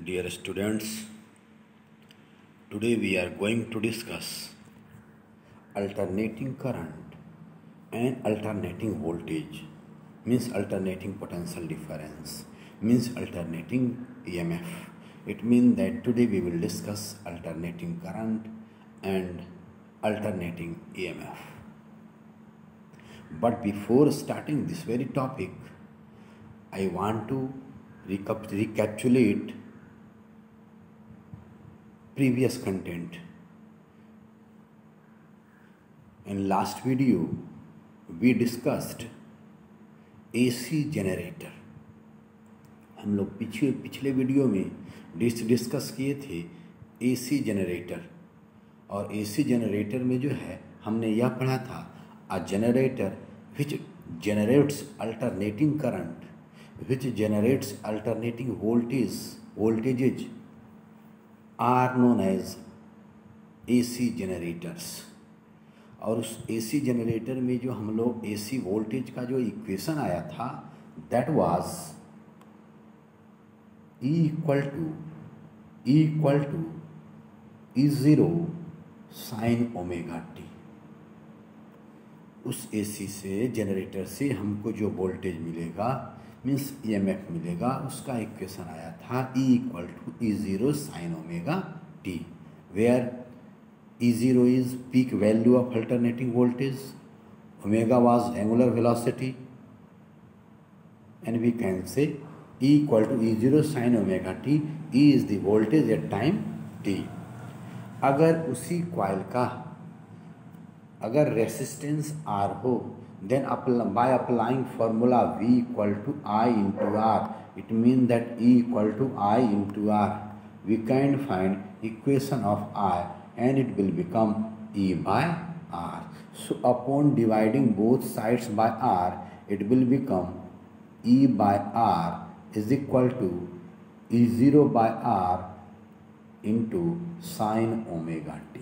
Dear students, today we are going to discuss alternating current and alternating voltage, means alternating potential difference, means alternating EMF. It means that today we will discuss alternating current and alternating EMF. But before starting this very topic, I want to recapitulate previous content. In last video we discussed AC generator. हम लोग पिछले video में discuss किए थे AC generator, और AC generator में जो है हमने यह पढ़ा था a generator which generates alternating current, which generates alternating voltages are known as AC generators. और उस AC जनरेटर में जो हम लोग AC वोल्टेज का जो इक्वेशन आया था that was E equal to E0 sine omega t. उस AC से जनरेटर से हमको जो वोल्टेज मिलेगा मीन्स EMF मिलेगा, उसका इक्वेशन आया था E equal to E0 sine omega t, where E0 is peak value of alternating voltage, omega was angular velocity, and we can say E equal to E0 sin omega t. E is the voltage at time t. अगर उसी coil का अगर resistance R हो, then by applying formula V equal to I into R, it means that E equal to I into R, we can find equation of I, and it will become E by R. So upon dividing both sides by R, it will become E by R is equal to E0 by R into sin omega t.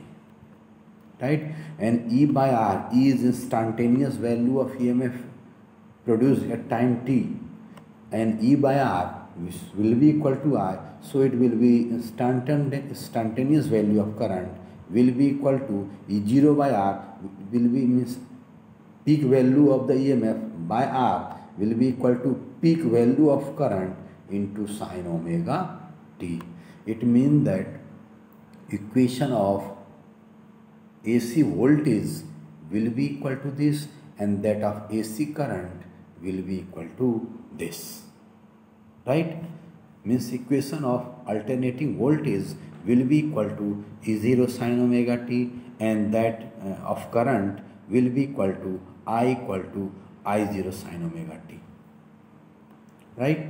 Right? And E by R, E is instantaneous value of EMF produced at time t, and E by R will be equal to I, so it will be instantaneous value of current will be equal to E0 by R, will be means peak value of the EMF by R will be equal to peak value of current into sin omega t. It means that equation of AC voltage will be equal to this, and that of AC current will be equal to this. Right? Means equation of alternating voltage will be equal to E0 sin omega t, and that of current will be equal to I equal to I0 sin omega t. Right?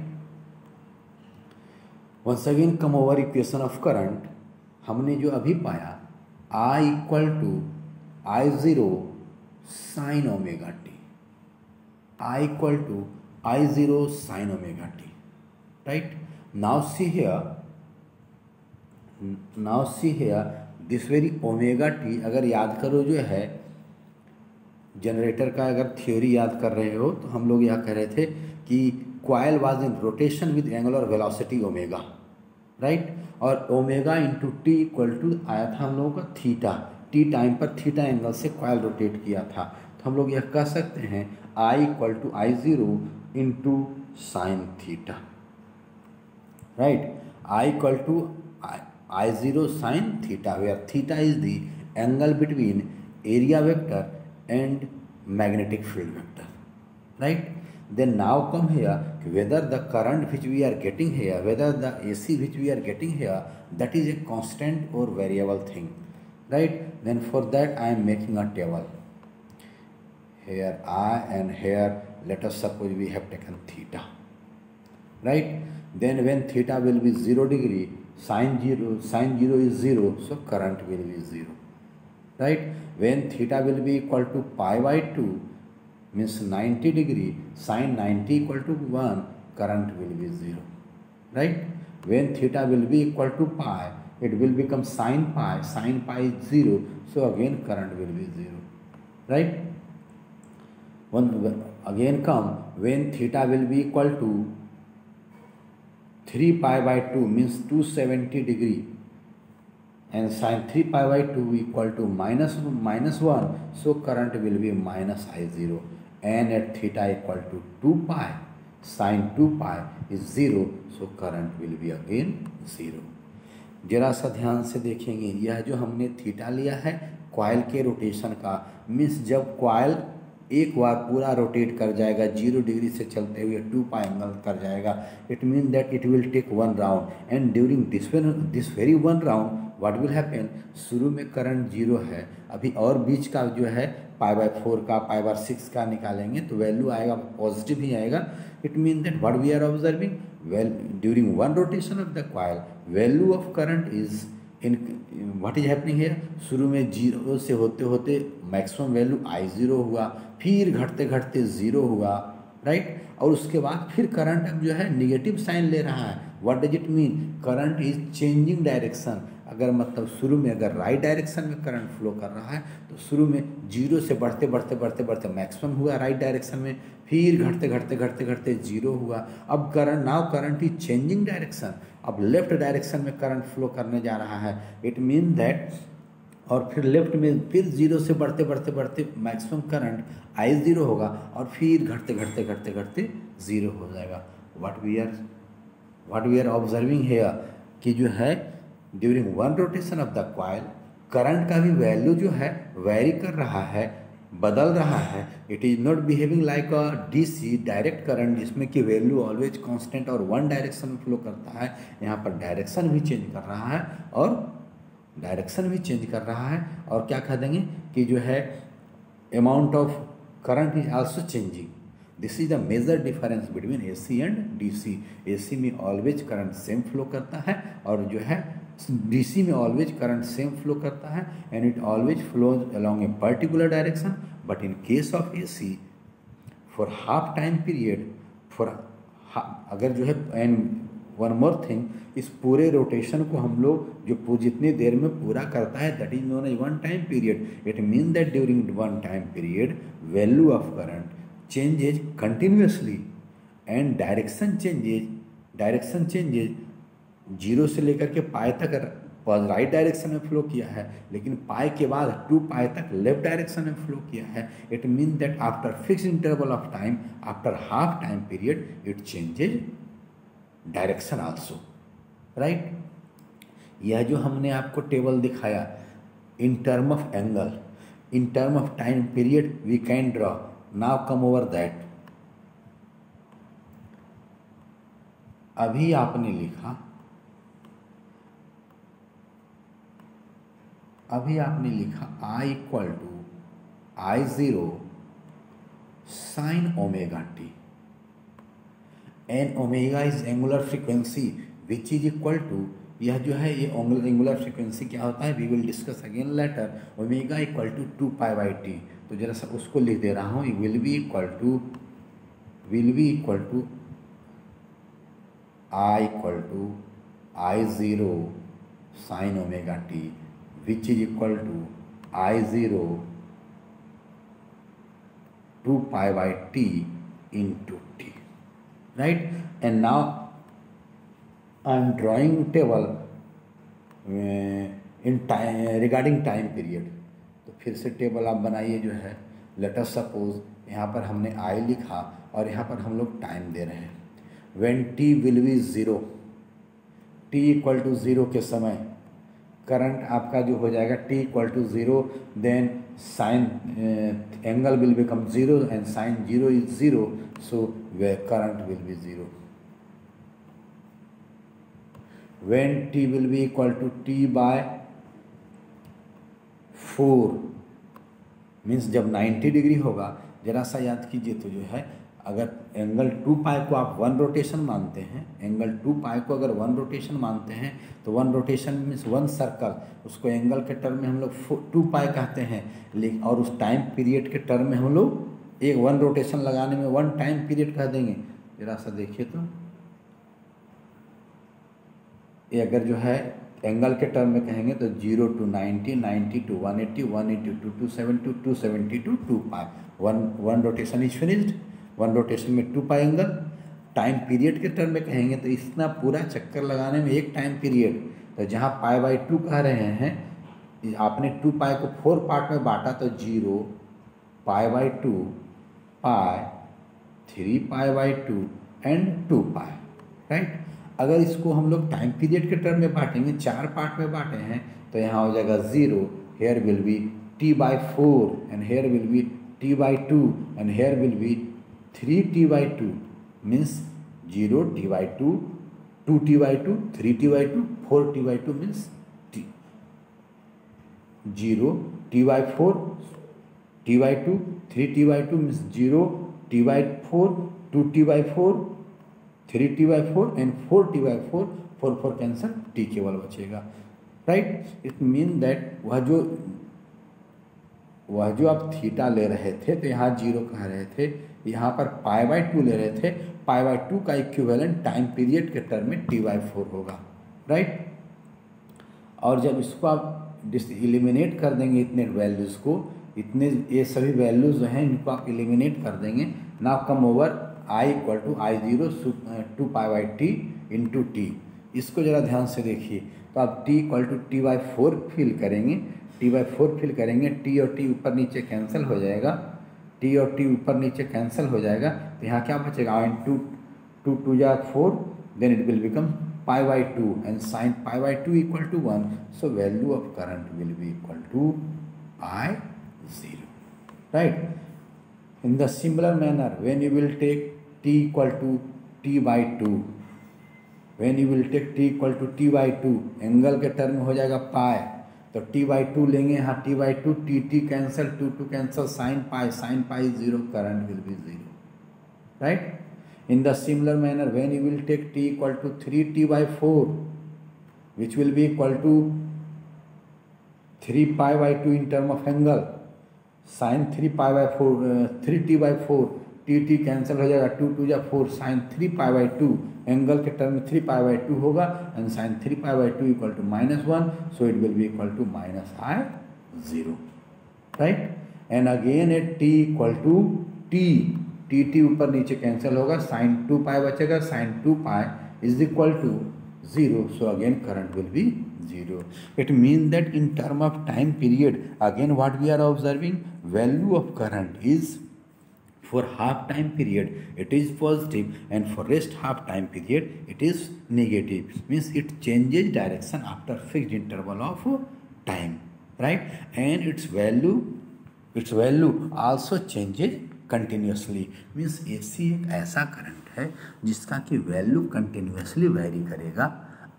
Once again come over equation of current. हमने जो अभी पाया I equal to I0 sin omega t. I equal to I0 sin omega t. Right? Now see here this very omega t, अगर याद करो जो है generator का अगर थ्योरी याद कर रहे हो तो हम लोग यह कह रहे थे कि coil was in rotation with angular velocity omega. Right? और omega into T equal to आया था हम लोगों का थीटा. टी टाइम पर थीटा एंगल से कॉइल रोटेट किया था, तो हम लोग यह कह सकते हैं I equal to I0 into sine theta. Right? I equal to I0 sine theta, where theta is the angle between area vector and magnetic field vector. Right? Then now come here, whether the current which we are getting here, whether the AC which we are getting here, that is a constant or variable thing. Right? Then for that I am making a table. Here I, and here let us suppose we have taken theta. Right? Then when theta will be 0 degree, sin 0 is 0, so current will be 0. Right? When theta will be equal to pi by 2, means 90 degree, sin 90 equal to 1, current will be 0. Right? When theta will be equal to pi, it will become sin pi is 0, so again current will be 0. Right? Again come when theta will be equal to 3 pi by 2 means 270 degree, and sin 3 pi by 2 equal to minus 1, so current will be minus I0, and at theta equal to 2 pi, sin 2 pi is 0, so current will be again 0. जरा सा ध्यान से देखेंगे, यह जो हमने theta लिया है कॉइल के रोटेशन का, मीन्स जब कॉइल एक बार पूरा रोटेट कर जाएगा 0 डिग्री से चलते हुए 2 पाई एंगल कर जाएगा, it mean that it will take 1 round, and during this very 1 round what will happen, शुरू में करंट 0 है, अभी और बीच का जो है π/4 का π/6 का निकालेंगे तो वैल्यू आएगा पॉजिटिव ही आएगा. It mean that what we are observing, well during 1 rotation of the coil value of current is in what is happening here, शुरू में 0 से होते होते मैक्सिमम वैल्यू I0 हुआ, फिर घटते घटते 0 हुआ, राइट, और उसके बाद फिर करंट अब जो है निगेटिव साइन ले रहा है. What does it mean, current is changing direction. अगर मतलब शुरू में अगर राइट डायरेक्शन में करंट फ्लो कर रहा है तो शुरू में 0 से बढ़ते बढ़ते बढ़ते बढ़ते मैक्सिमम हुआ राइट डायरेक्शन में, फिर घटते घटते घटते घटते 0 हुआ. अब current now current is changing direction, अब लेफ्ट डायरेक्शन में करंट फ्लो करने जा रहा है. इट मीन दैट, और फिर लेफ्ट में फिर 0 से बढ़ते बढ़ते बढ़ते मैक्सिमम करंट I0 होगा, और फिर घटते घटते घटते घटते 0 हो जाएगा. What we are observing here कि जो है during 1 rotation of the coil current का भी वैल्यू जो है वेरी कर रहा है, बदल रहा है. It is not behaving like a DC direct current जिसमें कि वैल्यू ऑलवेज कांस्टेंट और 1 डायरेक्शन में फ्लो करता है. यहाँ पर डायरेक्शन भी चेंज कर रहा है, और क्या कह देंगे कि जो है amount of current is also changing. This is the major difference between AC and DC. AC में ऑलवेज करंट सेम फ्लो करता है, और जो है DC में ऑलवेज करंट सेम फ्लो करता है, and it always flows along a particular direction. But in case of AC for half time period, अगर जो है, एंड वन मोर थिंग, इस पूरे रोटेशन को हम लोग जो जितनी देर में पूरा करता है that is known as 1 time period. It mean that during 1 time period value of current changes continuously and direction changes 0 से लेकर के पाई तक राइट डायरेक्शन में फ्लो किया है, लेकिन पाई के बाद 2 पाई तक लेफ्ट डायरेक्शन में फ्लो किया है. It mean that after fix interval of time, after half time period, it changes direction also, right. यह जो हमने आपको टेबल दिखाया in term of angle, in term of time period we can draw. Now come over that. अभी आपने लिखा I equal to I0 sine omega t, and omega is angular frequency which is equal to, यह जो है ये angular frequency क्या होता है we will discuss again later. Omega equal to 2 pi by t, तो जरा सा उसको लिख दे रहा हूँ. Will be equal to I equal to I0 sine omega T which is equal to I0 2 pi by T into t, right. And now I am drawing table in time regarding time period. तो फिर से table आप बनाइए जो है. Let us suppose यहाँ पर हमने I लिखा और यहाँ पर हम लोग टाइम दे रहे हैं. When t will be 0, t equal to 0 के समय करंट आपका जो हो जाएगा t equal to 0, then sine angle will become 0 and sine 0 is 0, so वे current will be 0. When t will be equal to t by 4 means जब 90 degree होगा, जरा सा याद कीजिए तो जो है अगर एंगल 2 पाई को आप 1 रोटेशन मानते हैं, एंगल 2 पाई को अगर 1 रोटेशन मानते हैं तो 1 रोटेशन मीन्स 1 सर्कल, उसको एंगल के टर्म में हम लोग 2 पाई कहते हैं. लेकिन और उस टाइम पीरियड के टर्म में हम लोग एक 1 रोटेशन लगाने में 1 टाइम पीरियड कह देंगे. जरा सा देखिए तो ये अगर जो है एंगल के टर्म में कहेंगे तो 0 to 90, 90 to 180, 180 to 270, 270 to 2 pi. 1 rotation is finished. 1 rotation में 2 पाई एंगल, टाइम पीरियड के टर्म में कहेंगे तो इतना पूरा चक्कर लगाने में एक टाइम पीरियड, तो जहाँ π/2 कह रहे हैं, आपने 2π को 4 पार्ट में बांटा तो 0, π/2, पाई, 3π/2 एंड 2π, राइट। अगर इसको हम लोग टाइम पीरियड के टर्म में बांटेंगे, 4 पार्ट में बांटे हैं, तो यहाँ हो जाएगा 0, here will be t/4 and here will be t/2 and here will be 3t/2, means 0t/2, 2t/2, 3t/2, 4t/2 means t, 0t/4, t/2, 3t/2 means 0t/4, 2t/4, 3t/4 and 4t/4, 4 cancel, t केवल बचेगा, right. It mean that वह जो आप theta ले रहे थे तो यहाँ 0 कह रहे थे, यहाँ पर π/2 ले रहे थे, π/2 का इक्विवेलेंट टाइम पीरियड के टर्म में t/4 होगा, राइट। और जब इसको आप एलिमिनेट कर देंगे इतने वैल्यूज़ को, इतने ये सभी वैल्यूज़ जो हैं इनको आप एलिमिनेट कर देंगे, now come over I = I0 2π/t into T. इसको ज़रा ध्यान से देखिए, तो आप t = t/4 फिल करेंगे, t/4 फिल करेंगे, t और t ऊपर नीचे कैंसिल हो जाएगा, t और t ऊपर नीचे कैंसिल हो जाएगा, तो यहाँ क्या बचेगा, इंटू 2 2 जा 4, then it will become π/2 and sine π/2 = 1, so value of current will be equal to I0, right. In the similar manner, when you will take t = t/2, when you will take t = t/2, angle के term में हो जाएगा पाई, तो t/2 लेंगे, यहाँ t/2, t cancel, 2 cancel, sign pi 0, current will be 0, right. In the similar manner, when you will take t = 3t/4, which will be equal to 3π/2 in term of angle, sin 3π/4, 3t/4, t cancel हो जाएगा, 2 2 जा 4, sin 3π/2, angle के term में 3π/2 होगा, and sin 3π/2 = -1, so it will be equal to -I0, right. And again at t = t ऊपर नीचे cancel होगा, sin 2π बचेगा, sin 2π = 0, so again current will be 0. It means that in term of time period, again what we are observing, value of current is for half time period it is positive, and for rest half time period it is negative, means it changes direction after fixed interval of time, right. And its value also changes continuously, means AC एक ऐसा current है जिसका कि value continuously very करेगा,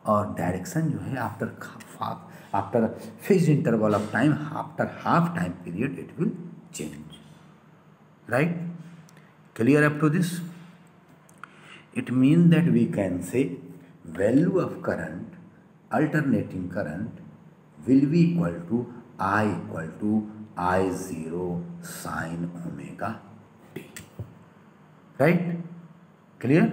और direction जो है after fixed interval of time, after half time period it will change, right. Clear up to this? It mean that we can say value of current, alternating current will be equal to I = I0 sin omega t, right. Clear?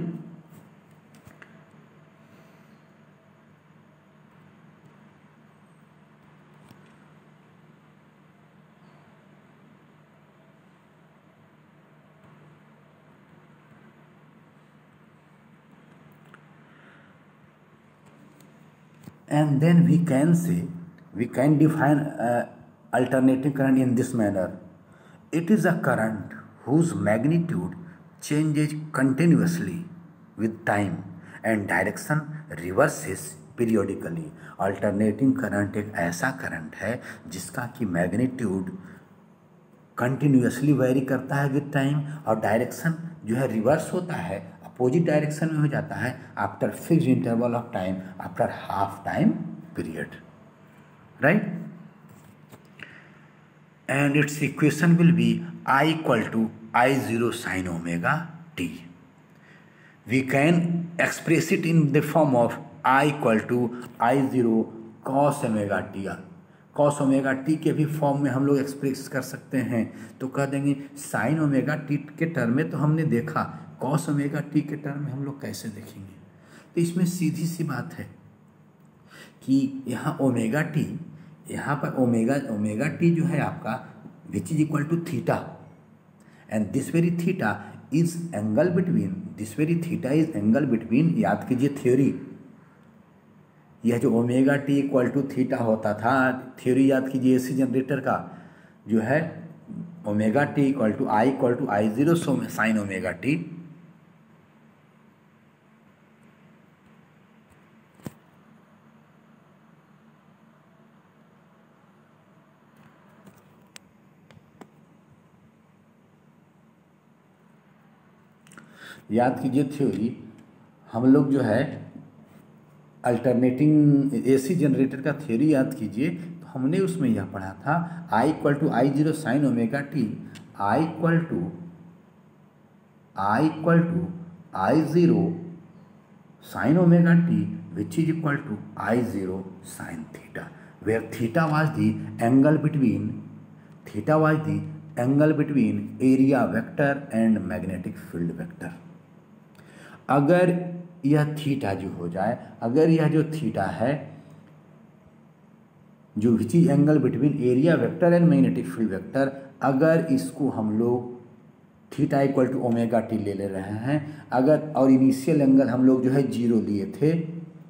And then we can define alternating current in this manner. It is a current whose magnitude changes continuously with time and direction reverses periodically. Alternating current एक ऐसा current है जिसका कि magnitude continuously very करता है with time, और direction जो है रिवर्स होता है, अपोजिट डायरेक्शन में हो जाता है after fixed interval of time, after half time period, right. And its equation will be I = I0 sin omega t. We can express it in the form of I = I0 cos omega t. cos omega t के भी form में हम लोग express कर सकते हैं, तो कह देंगे sin omega t के टर्म में तो हमने देखा, cos omega t के टर्म में हम लोग कैसे देखेंगे. तो इसमें सीधी सी बात है कि यहाँ ओमेगा टी, यहाँ पर ओमेगा टी जो है आपका which is equal to theta, and this very theta is angle between, this very theta is angle between, याद कीजिए थ्योरी, यह जो omega T equal to theta होता था, थ्योरी याद कीजिए एसी जनरेटर का जो है, omega T equal to I zero sine omega T, याद कीजिए थ्योरी, हम लोग जो है अल्टरनेटिंग एसी जनरेटर का थ्योरी याद कीजिए, तो हमने उसमें यह पढ़ा था I equal to I zero sine omega T, I equal to I zero sine omega T which is equal to I zero sine theta, where theta was the angle between area vector and magnetic field vector. अगर यह theta जो हो जाए, अगर यह जो theta है जो which is angle between area vector and magnetic field vector, अगर इसको हम लोग theta equal to omega t ले रहे हैं, अगर और इनिशियल एंगल हम लोग जो है जीरो लिए थे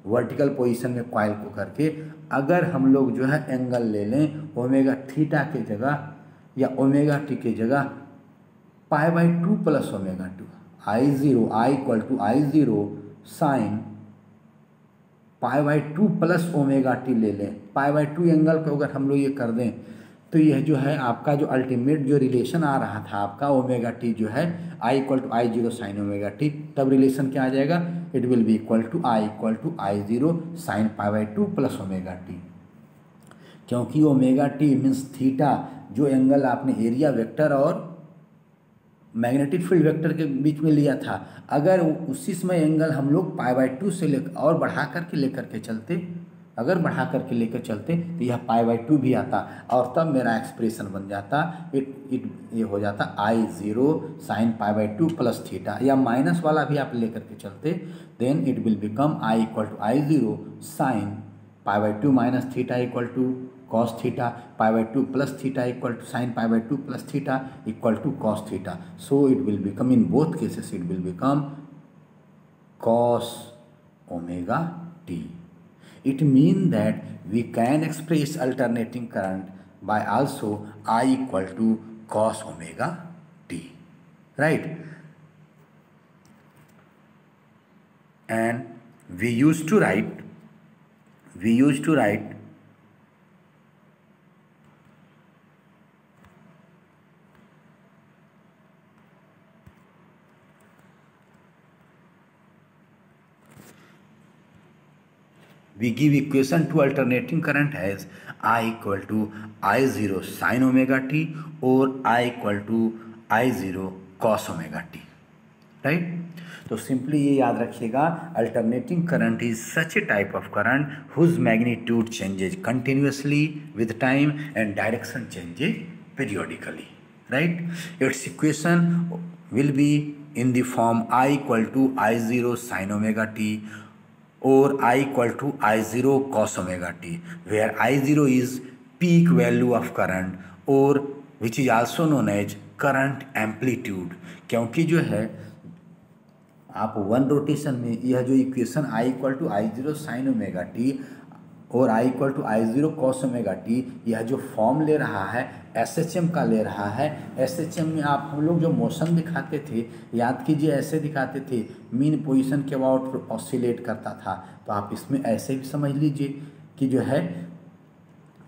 वर्टिकल पोजीशन में कॉइल को करके, अगर हम लोग जो है एंगल ले लें ओमेगा थीटा के जगह या ओमेगा टी के जगह pi by two plus omega two, I equal to I zero sine pi by two plus omega t ले लें, पाई बाई टू एंगल को अगर हम लोग ये कर दें, तो यह जो है आपका जो अल्टीमेट जो रिलेशन आ रहा था आपका ओमेगा टी जो है I equal to I zero sine omega T, तब रिलेशन क्या आ जाएगा, it will be equal to I zero sine pi by two plus omega T, क्योंकि ओमेगा टी मीन्स थीटा जो एंगल आपने एरिया वेक्टर और मैग्नेटिक फील्ड वेक्टर के बीच में लिया था, अगर उसी समय एंगल हम लोग पाई बाई टू से लेकर और बढ़ा करके लेकर के चलते, अगर बढ़ा करके लेकर चलते तो यह पाई बाई टू भी आता और तब मेरा एक्सप्रेशन बन जाता ये हो जाता I zero sine pi by two plus theta, या माइनस वाला भी आप लेकर के चलते, then it will become I equal to I zero sine pi by two minus theta equal to cos theta, pi by two plus theta equal to sine pi by two plus theta equal to cos theta, so it will become in both cases it will become cos omega t. It means that we can express alternating current by also I equal to cos omega t, right? And we used to write we give equation to alternating current as I equal to I zero sin omega t or I equal to I zero cos omega t, right? तो simply ये याद रखिएगा, alternating current is such a type of current whose magnitude changes continuously with time and direction changes periodically, right? Its equation will be in the form I equal to I0 sin omega t or I equal to I0 cos omega t, where I0 is peak value of current or which is also known as current amplitude, क्योंकि जो है आप one rotation में यह जो equation I equal to I0 sine omega T और I equal to I0 cos omega T, यह जो फॉर्म ले रहा है SHM का ले रहा है। SHM में आप हम लोग जो मोशन दिखाते थे, याद कीजिए ऐसे दिखाते थे, मीन पोजीशन के अबाउट ऑसिलेट करता था, तो आप इसमें ऐसे भी समझ लीजिए कि जो है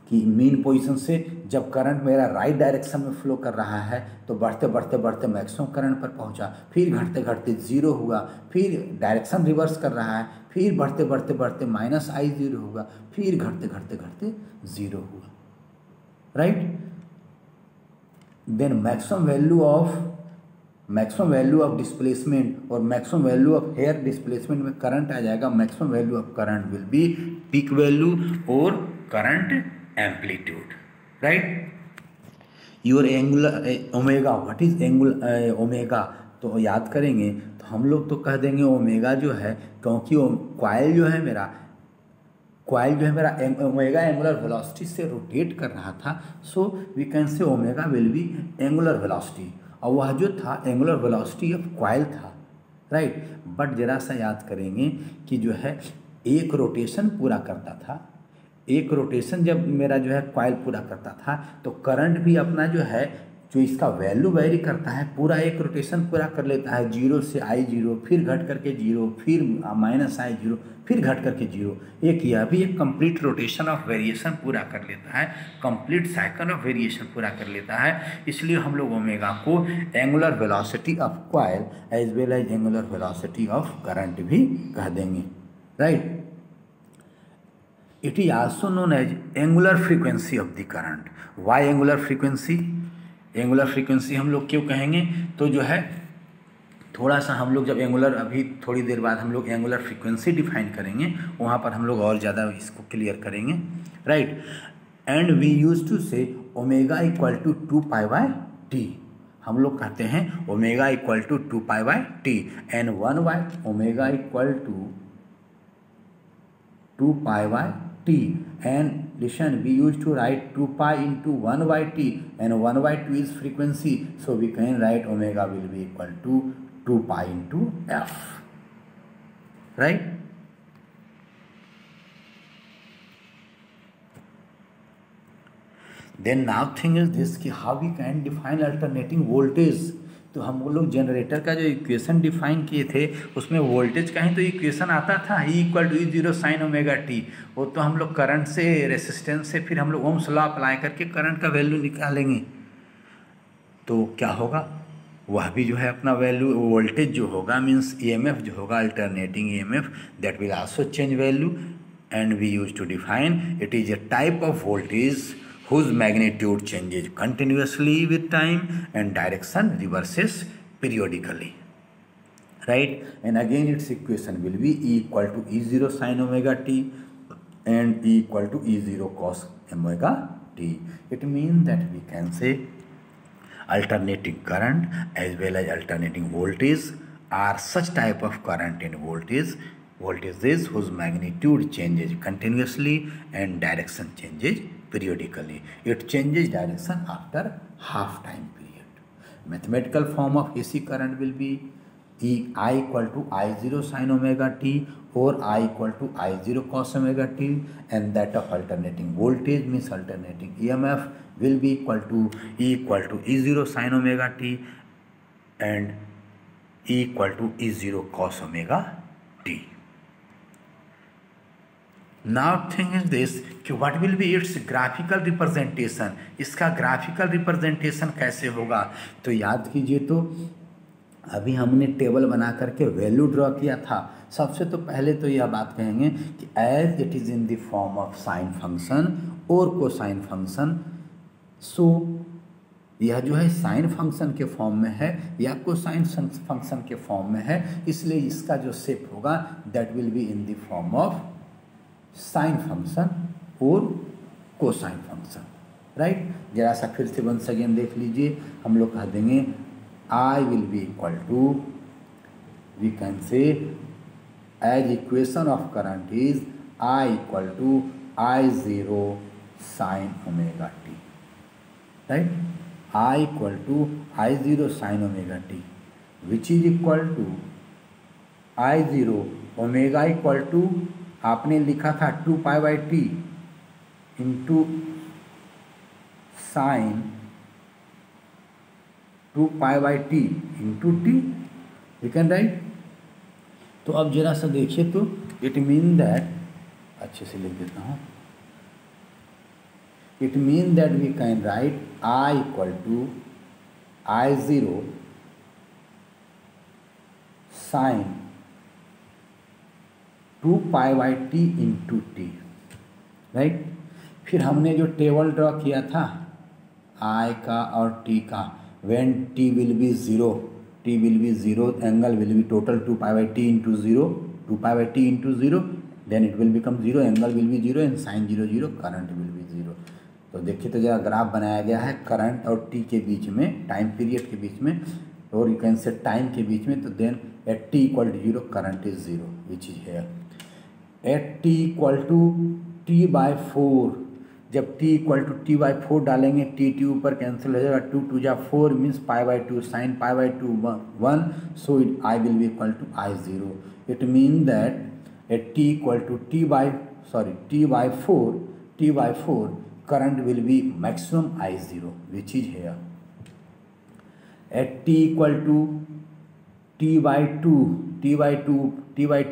कि मीन पोजीशन से जब करंट मेरा राइट डायरेक्शन में फ्लो कर रहा है तो बढ़ते बढ़ते बढ़ते मैक्सिमम करंट पर पहुंचा, फिर घटते घटते जीरो हुआ, फिर डायरेक्शन रिवर्स कर रहा है, फिर बढ़ते बढ़ते बढ़ते माइनस आई जीरो होगा, फिर घटते घटते घटते जीरो हुआ, right? Then maximum value of displacement और maximum value of here displacement में करंट आ जाएगा। Maximum value of current will be peak value और current amplitude, right? Your angular omega, what is angular omega? तो याद करेंगे तो हम लोग तो कह देंगे ओमेगा जो है, क्योंकि कॉइल जो है मेरा ओमेगा एंगुलर वेलोसिटी से रोटेट कर रहा था, so we can say omega will be angular velocity. और वह जो था एंगुलर वेलोसिटी ऑफ कॉइल था, राइट। बट जरा सा याद करेंगे कि जो है एक रोटेशन पूरा करता था, एक रोटेशन जब मेरा जो है कॉइल पूरा करता था तो करंट भी अपना जो है जो इसका वैल्यू वेरी करता है, पूरा एक रोटेशन पूरा कर लेता है, 0 से I0 फिर घट करके 0 फिर -I0 फिर घट करके 0। एक यह भी एक कंप्लीट रोटेशन ऑफ वेरिएशन पूरा कर लेता है, कंप्लीट साइकिल ऑफ वेरिएशन पूरा कर लेता है। इसलिए हम लोग ओमेगा को angular velocity of coil as well as angular velocity of current भी कह देंगे, right. It is also known as angular frequency of the current. Why angular frequency? Angular frequency हम लोग क्यों कहेंगे, तो जो है थोड़ा सा हम लोग जब एंगुलर, अभी थोड़ी देर बाद हम लोग एंगुलर फ्रीक्वेंसी डिफाइन करेंगे, वहाँ पर हम लोग और ज़्यादा इसको क्लियर करेंगे, right. And we use to say omega equal to 2π/t। हम लोग कहते हैं omega equal to 2π/t and 1 omega equal to 2π/t। And listen, we used to write 2π into 1/t and 1/2 is frequency, so we can write omega will be equal to 2π into f, right? Then now thing is this कि how we can define alternating voltage। तो हम लोग generator का जो equation define किए थे उसमें voltage का ही तो इक्वेशन आता था, E = E0 sin ωt। वो तो हम लोग करंट से, रेसिस्टेंस से फिर हम लोग ओम्स लॉ अप्लाई करके करंट का वैल्यू निकालेंगे, तो क्या होगा, वह भी जो है अपना वैल्यू, वोल्टेज जो होगा मीन्स EMF जो होगा, alternating EMF, that will also change value. And we use to define it is a type of voltage whose magnitude changes continuously with time and direction reverses periodically, right? And again its equation will be E = E0 sin ωt and E = E0 cos ωt. It means that we can say alternating current as well as alternating voltage are such type of current and voltages whose magnitude changes continuously and direction changes periodically. It changes direction after half time period. Mathematical form of AC current will be I = I0 sin ωt or I = I0 cos ωt, and that of alternating voltage means alternating EMF will be equal to E = E0 sin ωt and E = E0 cos ωt. Now thing is this कि what will be its graphical representation, इसका graphical representation कैसे होगा। तो याद कीजिए, तो अभी हमने टेबल बना करके वैल्यू ड्रॉ किया था। सबसे तो पहले तो यह बात कहेंगे कि as it is in the form of sine function और कोसाइन फंक्शन, सो यह जो है साइन फंक्शन के फॉर्म में है या कोसाइन फंक्शन के फॉर्म में है, इसलिए इसका जो शेप होगा that will be in the form of sine function और कोसाइन फंक्शन, राइट। जरा सा फिर से वंस अगेन देख लीजिए, हम लोग कह देंगे I will be equal to, we can say as equation of current is I = I0 sin ωt, right? I = I0 sin ωt, which is equal to I0 omega = आपने लिखा था 2π/t into sine 2π/t into t, you can write. तो अब जरा सा देखिए, तो it mean that, अच्छे से लिख देता हूँ, it mean that we can write I = I0 sine 2π/t into t, right. फिर हमने जो टेबल ड्रॉ किया था I का और t का, when t will be 0, angle will be total 2π/t into 0, 2π/t into 0, then it will become 0, angle will be 0 and sin 0 0, current will be 0। तो देखिए, तो जरा ग्राफ बनाया गया है करंट और t के बीच में, टाइम पीरियड के बीच में, और यू कैन से टाइम के बीच में। तो then at t = 0 current is 0 which is here. At t = t/4 जब t equal to T by 4 डालेंगे टी ऊपर कैंसिल हो जाएगा, 2 2 जा 4 means pi by 2 sine pi by 2 1, so I will be equal to I0. It mean that at t equal to T by 4 current will be maximum I0 which is here. At t equal to T by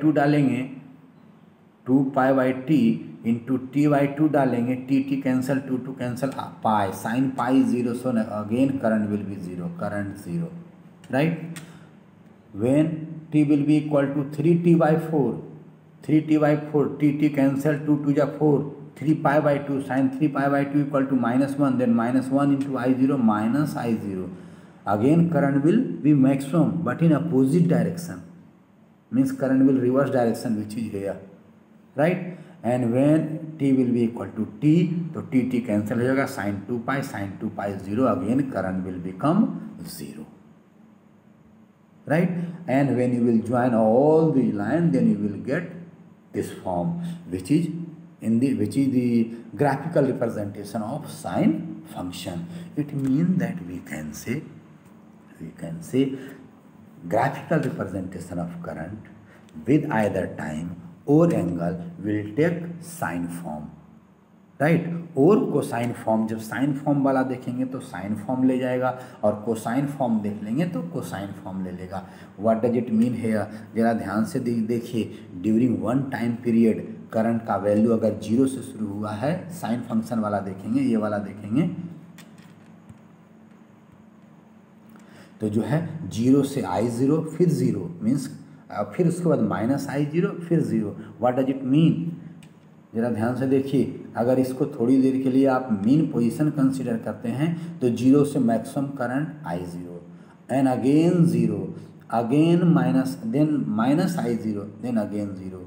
2 डालेंगे 2 pi by T into T by 2 डालेंगे, T cancel 2 cancel pi sine pi 0, so again current will be 0, current 0, right. When T will be equal to 3t by 4 T cancel 2 2 जा 4, 3 pi by 2 sine 3 pi by 2 equal to -1, then -1 into I0 minus I0. Again current will be maximum but in opposite direction, means current will reverse direction which is here, right. And when t will be equal to t, तो T cancel हो जाएगा, sine 2 pi 0, again current will become 0, right. And when you will join all the line, then you will get this form which is the graphical representation of sine function. It means that we can say graphical representation of current with either time or angle will take sine form, right. और cosine form, जब sign form वाला देखेंगे तो sign form ले जाएगा, और cosine form देख लेंगे तो कोसाइन फॉर्म ले लेगा. What does it mean here, जरा ध्यान से देखिए. During one time period current का वैल्यू अगर 0 से शुरू हुआ है, साइन फंक्शन वाला देखेंगे, ये वाला देखेंगे, तो जो है 0 से I0 फिर 0 मीन्स फिर उसके बाद माइनस I0 फिर 0. व्हाट डज इट मीन, जरा ध्यान से देखिए. अगर इसको थोड़ी देर के लिए आप मीन पोजीशन कंसीडर करते हैं तो 0 से maximum current I0 and again 0, again minus, then minus I0, then again 0.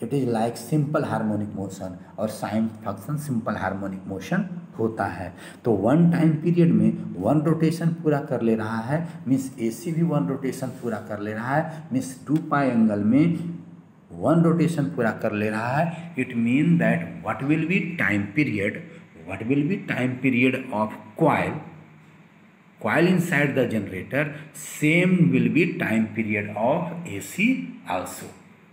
It is like simple harmonic motion, और sine function simple harmonic motion होता है. तो वन टाइम पीरियड में वन रोटेशन पूरा कर ले रहा है, मीन्स AC भी वन रोटेशन पूरा कर ले रहा है, मीन्स 2 पाई एंगल में वन रोटेशन पूरा कर ले रहा है. It mean that what will B time period of coil inside the generator, same will be time period of AC also,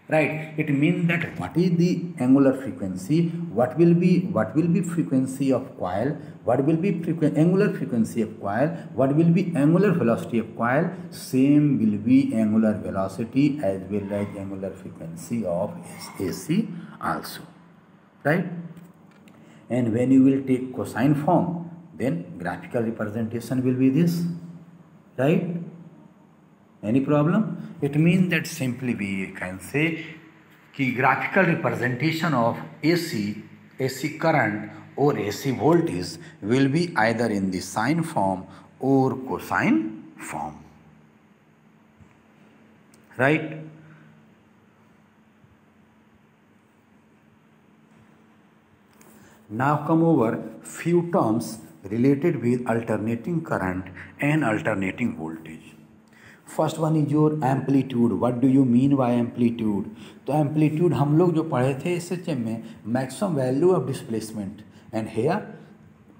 right. It means that what is the angular frequency, what will be frequency of coil, what will be angular frequency of coil, what will be angular velocity of coil, same will be angular velocity as well as angular frequency of AC also, right. And when you will take cosine form, then graphical representation will be this, right. Any problem? It means that simply we can say कि graphical representation of AC current or AC voltage will be either in the sine form or cosine form, right. Now come over few terms related with alternating current and alternating voltage. First one is your amplitude. What do you mean by amplitude? तो amplitude हम लोग जो पढ़े थे SHM में, maximum value of displacement, and here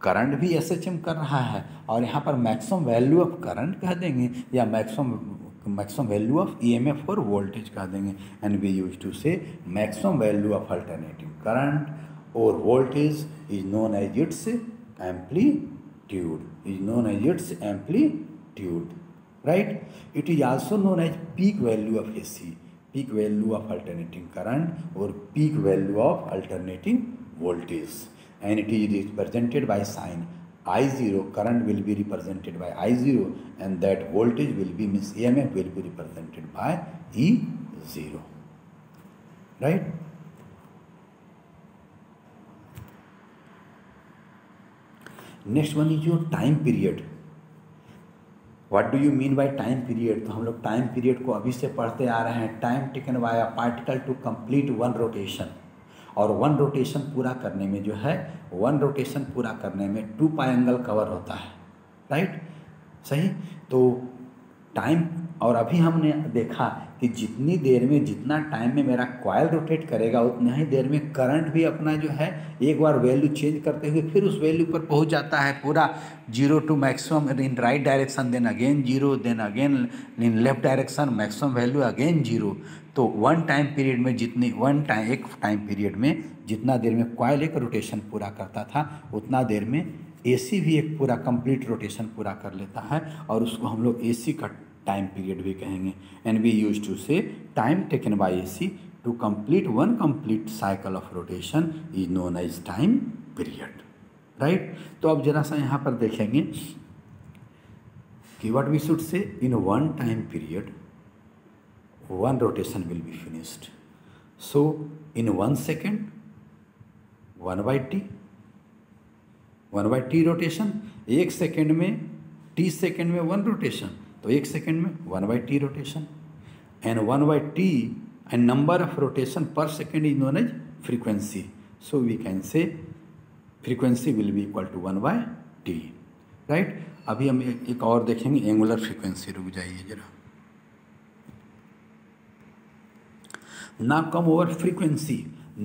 current भी SHM कर रहा है, और यहाँ पर मैक्सिमम वैल्यू ऑफ करंट कह देंगे या मैक्सिमम वैल्यू ऑफ EMF और वोल्टेज कह देंगे. And we use to say maximum value of alternating current और voltage is known as its amplitude, right. It is also known as peak value of AC, peak value of alternating current or peak value of alternating voltage, and it is represented by sign I0. Current will be represented by I0, and that voltage will be, means EMF will be represented by E0, right. Next one is your time period. What do you mean bye time period? तो हम लोग time period को अभी से पढ़ते आ रहे हैं. Time taken by a particle to complete one rotation, और वन रोटेशन पूरा करने में जो है, वन रोटेशन पूरा करने में 2 पाई एंगल कवर होता है, राइट. सही. तो टाइम, और अभी हमने देखा कि जितनी देर में, जितना टाइम में मेरा कॉइल रोटेट करेगा उतना ही देर में करंट भी अपना जो है एक बार वैल्यू चेंज करते हुए फिर उस वैल्यू पर पहुंच जाता है, पूरा 0 to maximum in right direction, then again 0, then again in left direction maximum value again 0। तो एक टाइम पीरियड में जितना देर में कॉइल एक रोटेशन पूरा करता था उतना देर में एसी भी एक पूरा कंप्लीट रोटेशन पूरा कर लेता है, और उसको हम लोग एसी का टाइम पीरियड भी कहेंगे। And we use to say time taken by AC to complete one complete cycle of rotation is known as time period, right. तो अब जरा सा यहाँ पर देखेंगे कि what we should say, in one time period one rotation will be finished. So in 1 second 1 by t rotation, 1 second में t second में 1 रोटेशन, तो 1 सेकेंड में 1 by t rotation, and 1 by t and number of rotation per second is known as frequency. So we can say frequency will be equal to 1 by t, right. अभी हम एक और देखेंगे angular frequency. रुक जाइए जरा। Now come over frequency,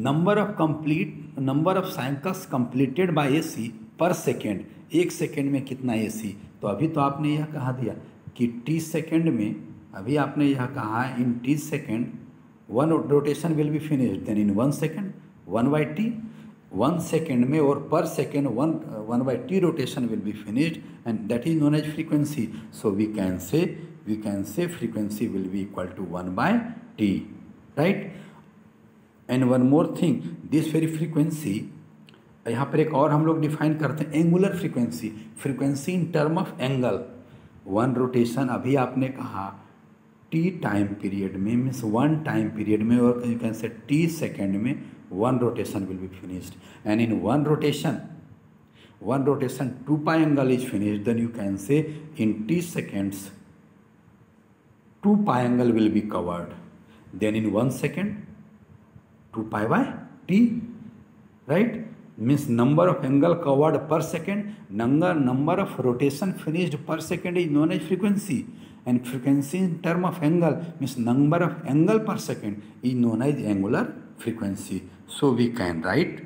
number of cycles completed by AC per second, 1 second में कितना AC। तो अभी तो आपने यह कहा दिया कि t सेकेंड में, अभी आपने यह कहा in t second 1 rotation will be finished, then in 1 second 1 by t, 1 second में और per second 1 by t rotation will be finished, and that is known as frequency. So we can say frequency will be equal to 1 by t, right. And one more thing, this very frequency, यहाँ पर एक और हम लोग define करते हैं angular frequency, frequency in term of angle. 1 rotation अभी आपने कहा t टाइम पीरियड में, मीन्स 1 टाइम पीरियड में, और you can say t second में 1 rotation will be finished, and in 1 rotation 2 pi angle is finished, then you can say in t seconds 2 pi angle will be covered, then in 1 second 2 pi by t, right, means number of angle covered per second, number of rotation finished per second is known as frequency, and frequency in term of angle means number of angle per second is known as angular frequency. So we can write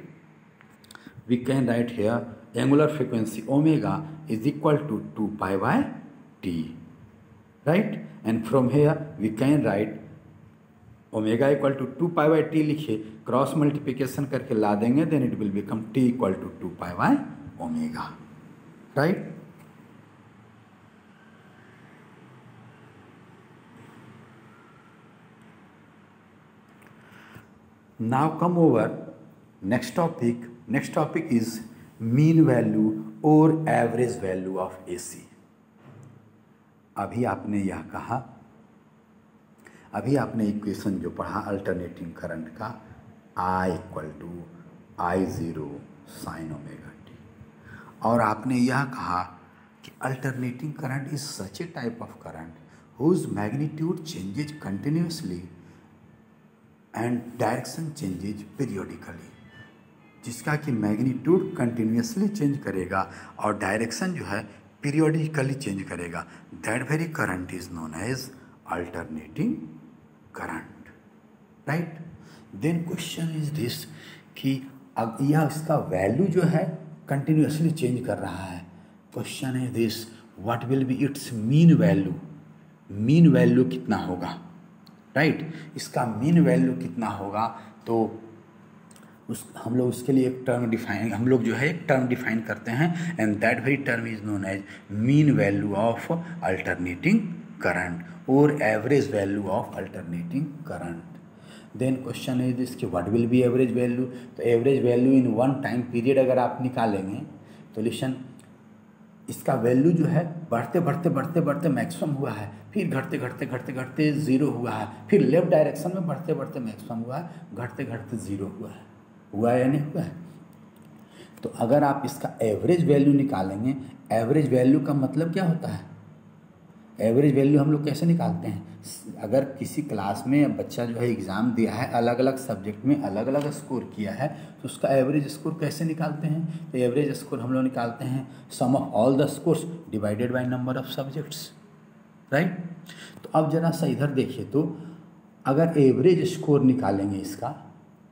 here angular frequency omega is equal to 2 pi by t, right, and from here we can write omega equal to 2 pi by t लिखिए, cross multiplication करके ला देंगे, then it will become t equal to 2 pi by omega, right. Now come over next topic is mean value और average value of AC. अभी आपने equation जो पढ़ा alternating current का, I equal to I0 sine omega T, और आपने यह कहा कि alternating current is such a type of current whose magnitude changes continuously and direction changes periodically, जिसका कि मैग्नीट्यूड कंटिन्यूसली चेंज करेगा और डायरेक्शन जो है पीरियोडिकली चेंज करेगा। That very current is known as alternating current, right. Then question is this कि अब यह इसका वैल्यू जो है कंटिन्यूसली चेंज कर रहा है। Question is this, what will B it's mean value, mean value कितना होगा, राइट। इसका मीन वैल्यू कितना होगा, तो हम लोग उसके लिए एक टर्म डिफाइन करते हैं, and that very term is known as mean value of alternating current और average value of alternating current. Then question is this कि what will be average value, तो average value in 1 time period अगर आप निकालेंगे तो listen इसका value जो है बढ़ते मैक्सिमम हुआ है, फिर घटते 0 हुआ है, फिर लेफ्ट डायरेक्शन में बढ़ते मैक्सिमम हुआ है, घटते 0 हुआ है या नहीं हुआ है। तो अगर आप इसका एवरेज वैल्यू निकालेंगे, एवरेज वैल्यू का मतलब क्या होता है, एवरेज वैल्यू हम लोग कैसे निकालते हैं, अगर किसी क्लास में बच्चा जो है एग्ज़ाम दिया है, अलग अलग सब्जेक्ट में अलग अलग स्कोर किया है, तो उसका एवरेज स्कोर कैसे निकालते हैं, तो एवरेज स्कोर हम लोग निकालते हैं sum of all the scores divided by number of subjects, right. तो अब जरा सा इधर देखिए, तो अगर एवरेज स्कोर निकालेंगे इसका,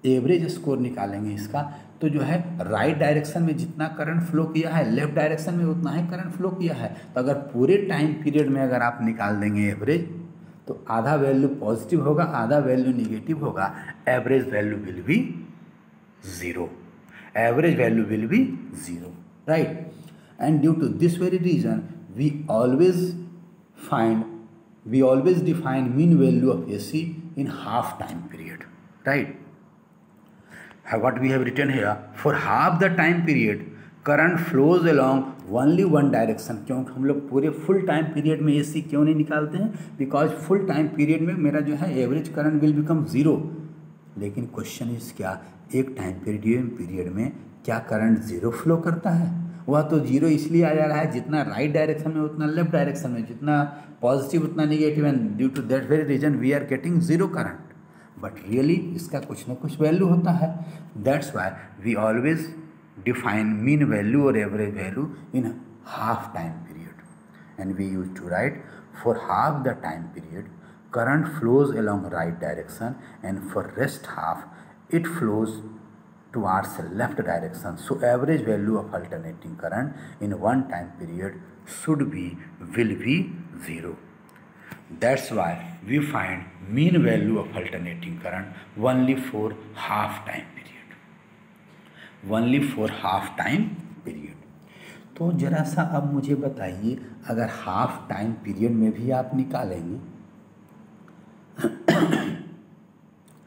एवरेज स्कोर निकालेंगे इसका, तो जो है राइट डायरेक्शन में जितना करंट फ्लो किया है लेफ्ट डायरेक्शन में उतना ही करंट फ्लो किया है। तो अगर पूरे टाइम पीरियड में अगर आप निकाल देंगे एवरेज, तो आधा वैल्यू पॉजिटिव होगा, आधा वैल्यू निगेटिव होगा, average value will be zero, average value will be zero, right. And due to this very reason we always define mean value of AC in half time period, right? What we have written here, for half the time period current flows along only one direction। क्योंकि हम लोग पूरे full time period में AC क्यों नहीं निकालते हैं? Because full time period में मेरा जो है average current will become zero. लेकिन क्वेश्चन इज क्या, एक टाइम पीरियड में क्या करंट ज़ीरो फ्लो करता है? वह तो जीरो इसलिए आ जा रहा है जितना राइट डायरेक्शन में उतना लेफ्ट डायरेक्शन में, जितना पॉजिटिव उतना negative, and due to that very reason we are getting zero current. But really इसका कुछ ना कुछ वैल्यू होता है। That's why we always define mean value और average value in half time period, and we use to write for half the time period current flows along right direction, and for rest half it flows towards left direction. So average value of alternating current in one time period will be zero. That's why we find mean value of alternating current only for half time period, only for half time period. तो जरा सा अब मुझे बताइए, अगर half time period में भी आप निकालेंगे,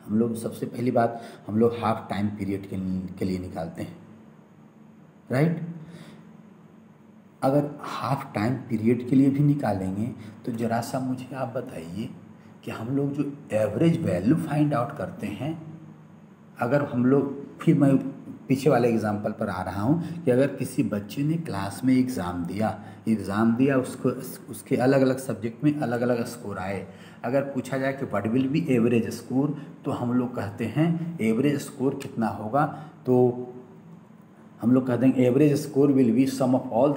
हम लोग सबसे पहली बात हम लोग हाफ टाइम पीरियड के लिए निकालते हैं, राइट। अगर हाफ टाइम पीरियड के लिए भी निकालेंगे तो जरा सा मुझे आप बताइए कि हम लोग जो एवरेज वैल्यू फाइंड आउट करते हैं, अगर हम लोग, फिर मैं पीछे वाले एग्जाम्पल पर आ रहा हूँ कि अगर किसी बच्चे ने क्लास में एग्ज़ाम दिया उसको, उसके अलग अलग सब्जेक्ट में अलग अलग स्कोर आए, अगर पूछा जाए कि what will be average score, तो हम लोग कहते हैं एवरेज स्कोर कितना होगा, तो हम लोग कहते हैं average score will be sum of all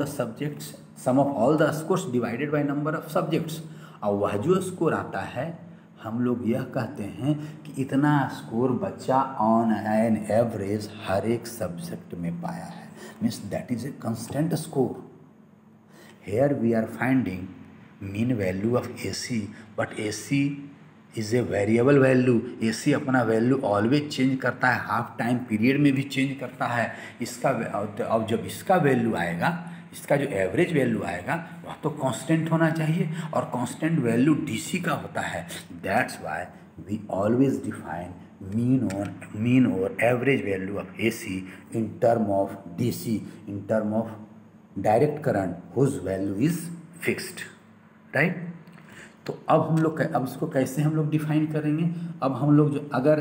the scores divided by number of subjects. और वह जो स्कोर आता है हम लोग यह कहते हैं कि इतना स्कोर बच्चा ऑन एन एवरेज हर एक सब्जेक्ट में पाया है, means that is a constant score. Here we are finding mean value of AC, but AC is a variable value. AC अपना वैल्यू ऑलवेज चेंज करता है, हाफ टाइम पीरियड में भी change करता है इसका। अब जब इसका वैल्यू आएगा, इसका जो एवरेज वैल्यू आएगा वह तो कांस्टेंट होना चाहिए, और कांस्टेंट वैल्यू DC का होता है। That's why we always define mean और average value of AC in term of DC, in term of direct current whose value is fixed, right. तो अब हम लोग अब इसको कैसे हम लोग डिफाइन करेंगे? अब हम लोग जो अगर,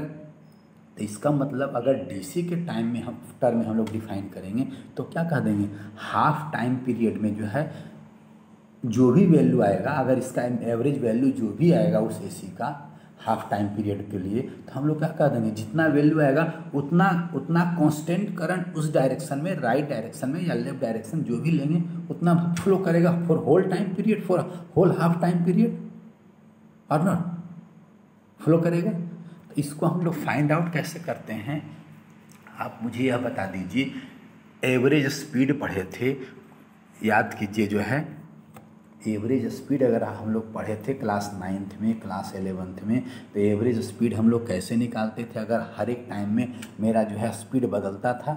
तो इसका मतलब अगर DC के टाइम में टर्म में हम लोग डिफाइन करेंगे तो क्या कह देंगे, हाफ टाइम पीरियड में जो है जो भी वैल्यू आएगा, अगर इसका एवरेज वैल्यू जो भी आएगा उस AC का हाफ टाइम पीरियड के लिए, तो हम लोग क्या कह देंगे, जितना वैल्यू आएगा उतना कांस्टेंट करंट उस डायरेक्शन में, राइट डायरेक्शन में या लेफ्ट डायरेक्शन जो भी लेंगे उतना फ्लो करेगा for whole time period, for whole half time period, और नॉट फ्लो करेगा। तो इसको हम लोग फाइंड आउट कैसे करते हैं, आप मुझे यह बता दीजिए। एवरेज स्पीड पढ़े थे, याद कीजिए, जो है एवरेज स्पीड अगर हम लोग पढ़े थे क्लास 9th में, क्लास 11th में, तो एवरेज स्पीड हम लोग कैसे निकालते थे? अगर हर एक टाइम में मेरा जो है स्पीड बदलता था,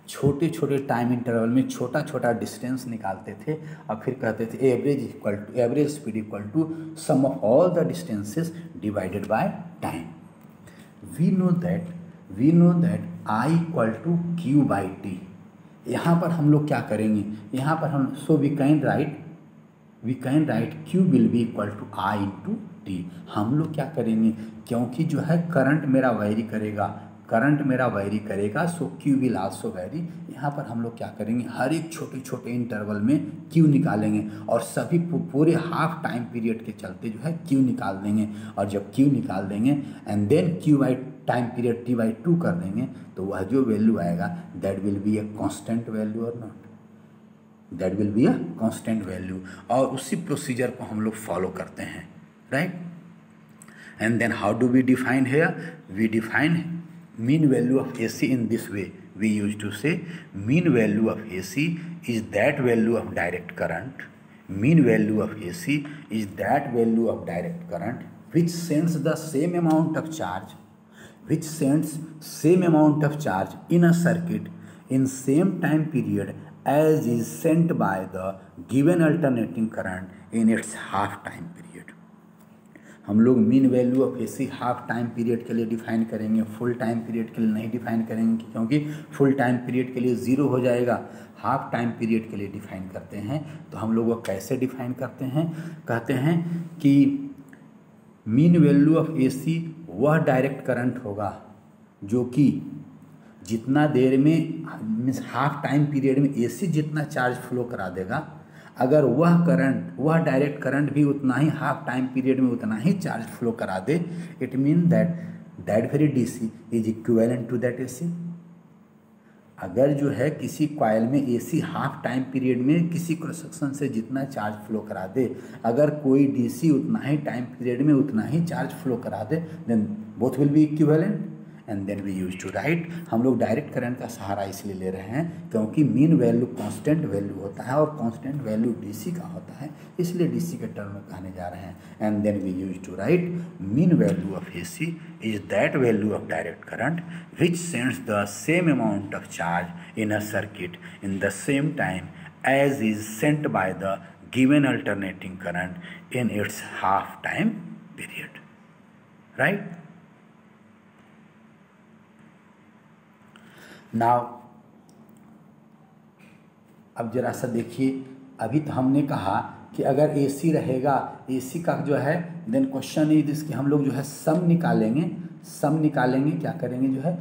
छोटे छोटे टाइम इंटरवल में छोटा छोटा डिस्टेंस निकालते थे, और फिर कहते थे average speed equal to sum of all the distances divided by time. We know that I equal to Q by T। यहाँ पर हम लोग क्या करेंगे, यहाँ पर हम we can write Q will be equal to I into T। हम लोग क्या करेंगे, क्योंकि जो है करंट मेरा वैरी करेगा, सो Q विल आल्सो वैरी। यहाँ पर हम लोग क्या करेंगे, हर एक छोटे छोटे इंटरवल में Q निकालेंगे, और सभी पूरे हाफ टाइम पीरियड के चलते जो है Q निकाल देंगे। और जब Q निकाल देंगे and then Q by time period T by 2 कर देंगे, तो वह जो वैल्यू आएगा that will be a constant value और not, that will be a constant value. और उसी प्रोसीजर को हम लोग फॉलो करते हैं, right. And then how do we define here? We define mean value of AC in this way. We used to say mean value of AC is that value of direct current. Mean value of AC is that value of direct current which sends the same amount of charge, in a circuit in same time period as is sent by the given alternating current in its half time period. हम लोग mean value of AC half time period के लिए define करेंगे, full time period के लिए नहीं define करेंगे, क्योंकि फुल टाइम पीरियड के लिए ज़ीरो हो जाएगा। हाफ टाइम पीरियड के लिए डिफाइन करते हैं। तो हम लोग वो कैसे डिफाइन करते हैं? कहते हैं कि मीन वैल्यू ऑफ एसी वह डायरेक्ट करंट होगा जो कि जितना देर में मीन्स हाफ टाइम पीरियड में एसी जितना चार्ज फ्लो करा देगा, अगर वह डायरेक्ट करंट भी उतना ही हाफ टाइम पीरियड में उतना ही चार्ज फ्लो करा दे, it mean that very DC is equivalent to that AC. अगर जो है किसी कॉइल में एसी हाफ टाइम पीरियड में किसी क्रॉस सेक्शन से जितना चार्ज फ्लो करा दे, अगर कोई डीसी उतना ही टाइम पीरियड में उतना ही चार्ज फ्लो करा दे, then both will be equivalent and then we use to write. हम लोग डायरेक्ट करंट का सहारा इसलिए ले रहे हैं क्योंकि मीन वैल्यू कांस्टेंट वैल्यू होता है और कांस्टेंट वैल्यू डीसी का होता है, इसलिए डीसी के टर्म में कहने जा रहे हैं। And then we use to write mean value of AC is that value of direct current which sends the same amount of charge in a circuit in the same time as is sent by the given alternating current in its half time period, right. Now अब जरा सा देखिए, अभी तो हमने कहा कि अगर एसी रहेगा, एसी का जो है देन क्वेश्चन इज दिस कि हम लोग जो है सम निकालेंगे। क्या करेंगे? जो है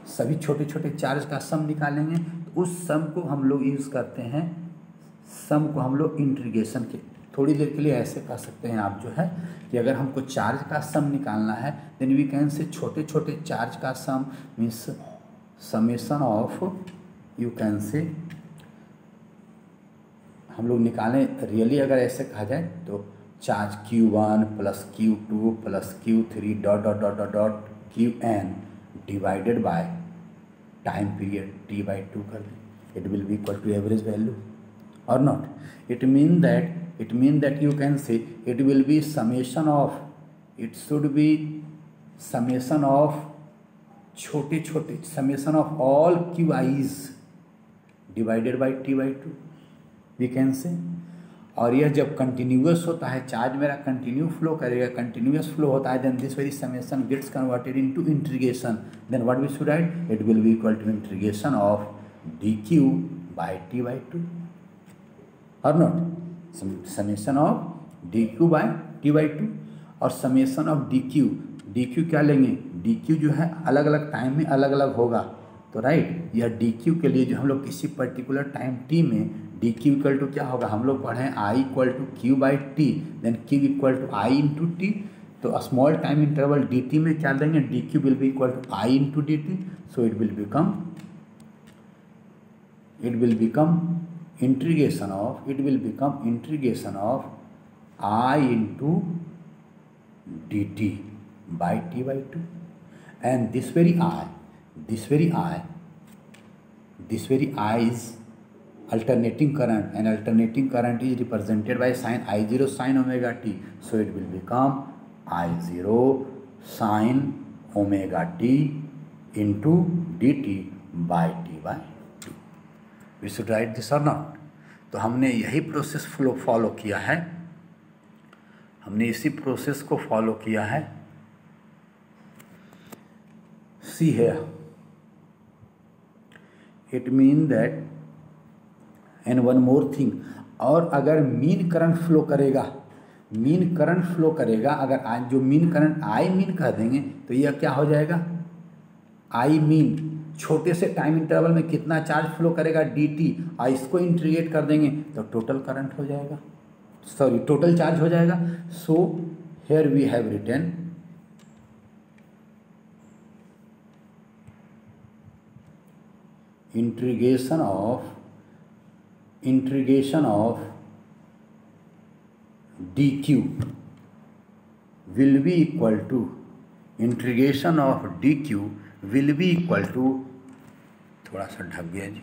सभी छोटे छोटे चार्ज का सम निकालेंगे। तो उस सम को हम लोग यूज़ करते हैं, सम को हम लोग इंटीग्रेशन के थोड़ी देर के लिए ऐसे कह सकते हैं आप जो है कि अगर हमको चार्ज का सम निकालना है देन वी कैन से छोटे छोटे चार्ज का sum means summation of, you can say हम लोग निकालें रियली अगर ऐसे कहा जाए तो charge Q1 plus Q2 plus Q3 dot dot dot dot dot Qn divided by time period T/2 कर दें, it will be equal to average value और not. It mean that you can say it will be summation of, it should be summation of छोटे छोटे summation of all QI's divided by T/2 we can say. और यह जब continuous होता है, charge मेरा continue flow करेगा, continuous flow होता है, then this very summation gets converted into integration, then what we should write, it will be equal to integration of dq by T/2 और not summation of dq by T/2 और summation of dq क्या लेंगे? dq जो है अलग अलग time में अलग अलग होगा, तो राइट यह dq के लिए जो हम लोग किसी पर्टिकुलर टाइम t में dq इक्वल टू क्या होगा, हम लोग पढ़े I equal to Q/T, then Q equal to I into T. तो स्मॉल टाइम इंटरवल dt में क्या देंगे, dq will be equal to I into dt, so it will become integration of I into dt by T/2 and this very I is alternating current, and alternating current is represented by sin I0 sin omega t, so it will become I0 sin omega t into dt by T/2। we should write this or not? तो हमने यही process follow किया है, हमने इसी process को follow किया है। See here, it mean that, and one more thing, और अगर मीन करंट फ्लो करेगा, अगर आज जो मीन करंट आई मीन कह देंगे तो यह क्या हो जाएगा, आई मीन छोटे से टाइम इंटरवल में कितना चार्ज फ्लो करेगा dt, और इसको इंटीग्रेट कर देंगे तो टोटल करंट हो जाएगा, सॉरी टोटल चार्ज हो जाएगा। So here we have written integration of dq will be equal to integration of D Q will be equal to, थोड़ा सा ढक गया जी,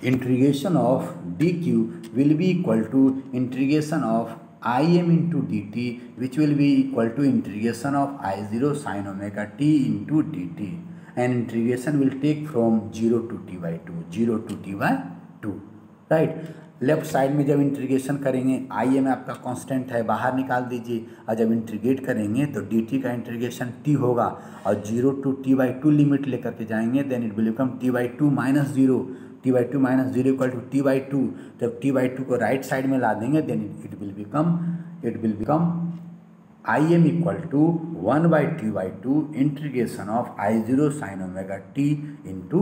integration of D Q will be equal to integration of I M into D T which will be equal to integration of I zero sine omega T into D T and integration will take from 0 to t by 2, 0 to t by 2, right. Left side में जब integration करेंगे I am आपका constant है, बाहर निकाल दीजिए, और जब इंटीग्रेट करेंगे तो डी टी का इंटीग्रेशन टी होगा और 0 to t by 2 लिमिट लेकर के जाएंगे, then it will become t by 2 minus 0, t by 2 minus 0 equal to t by 2। जब t by 2 को राइट साइड में ला देंगे then it will become I M equal to 1 by t by 2 integration of I zero sine omega T into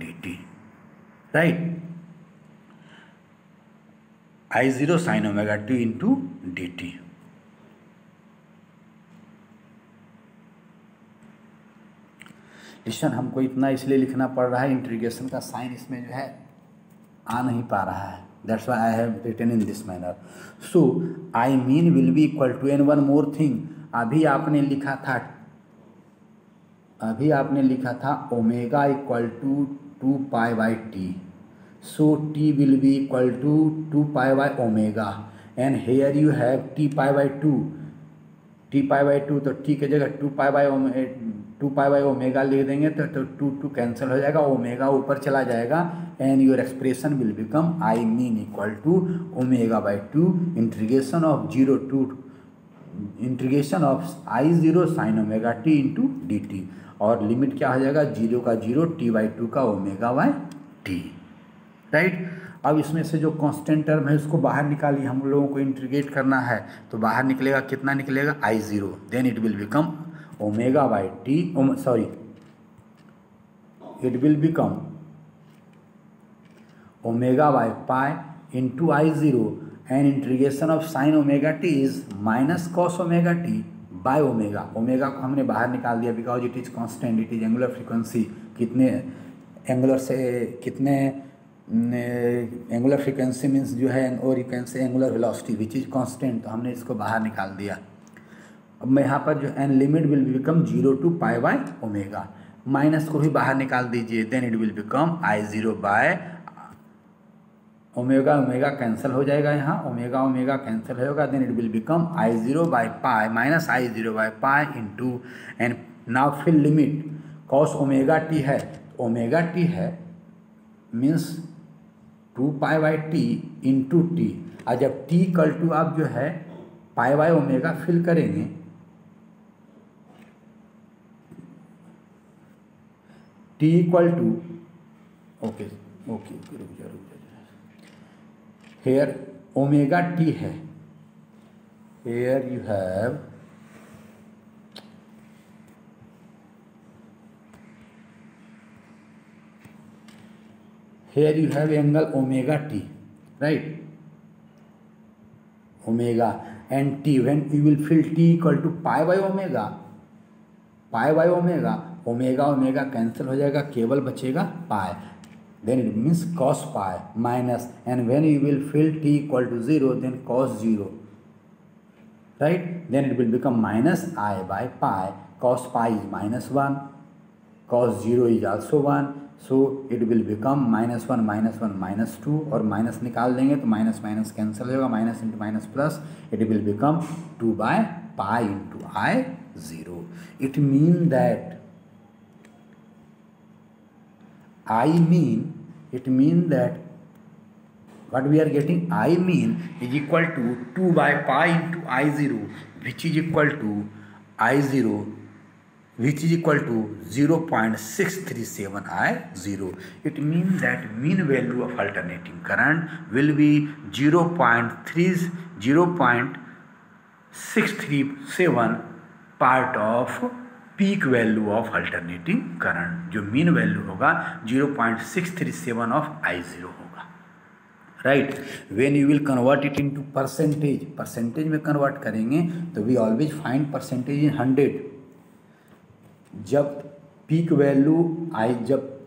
D T, right, I zero sine omega T into D T. Question हमको इतना इसलिए लिखना पड़ रहा है, integration का sign इसमें जो है आ नहीं पा रहा है, that's why I have written in this manner. So I mean will be equal to, and one more thing, अभी आपने लिखा था omega equal to 2 pi by T, so t will be equal to 2 pi by omega and here you have t pi by 2, तो t की जगह 2 pi by omega लिख देंगे तो 2 कैंसिल हो जाएगा, ओमेगा ऊपर चला जाएगा and your expression will become I mean equal to omega by 2 integration of I zero sine omega T into D T, और लिमिट क्या हो जाएगा 0 का 0 t by 2 का ओमेगा बाई टी, राइट। अब इसमें से जो कांस्टेंट टर्म है उसको बाहर निकालिए, हम लोगों को इंटीग्रेट करना है तो बाहर निकलेगा, कितना निकलेगा I zero, then it will become omega by T, it will become omega by pi into I zero and integration of sine omega T is minus cos omega T by omega. Omega को हमने बाहर निकाल दिया because it is constant, it is angular frequency, angular frequency means जो है, और you can say angular velocity which is constant, तो हमने इसको बाहर निकाल दिया। अब मैं यहाँ पर जो and limit will become 0 to pi by omega, minus को भी बाहर निकाल दीजिए, then it will become I zero by omega, omega cancel हो जाएगा, यहाँ ओमेगा कैंसिल होगा, then it will become I zero by pi minus I zero by pi into, and now फिर लिमिट कॉस ओमेगा टी है, omega T है means 2 pi by T into T, और जब T equal to आप जो है pi by omega fill करेंगे, T equal to okay रुक जा हेयर ओमेगा टी है, here you have angle omega t, right, omega and t, when you will fill t equal to pi by omega, omega cancel हो जाएगा, केवल बचेगा पाई, then it means cos pi minus, and when you will fill t equal to 0 then cos 0, right, then it will become minus I by pi, cos pi is minus 1, cos 0 is also 1, so it will become minus 1 minus 2, और minus निकाल देंगे तो minus minus cancel होगा, minus into minus plus, it will become 2 by pi into I zero. It mean that what we are getting, I mean is equal to 2 by pi into I zero, which is equal to I zero, which is equal to 0.637 I zero. It means that mean value of alternating current will be 0.637 part of peak value of alternating current, जो mean value होगा 0.637 of I zero होगा, right. When you will convert it into percentage में convert करेंगे तो we always find percentage in 100। जब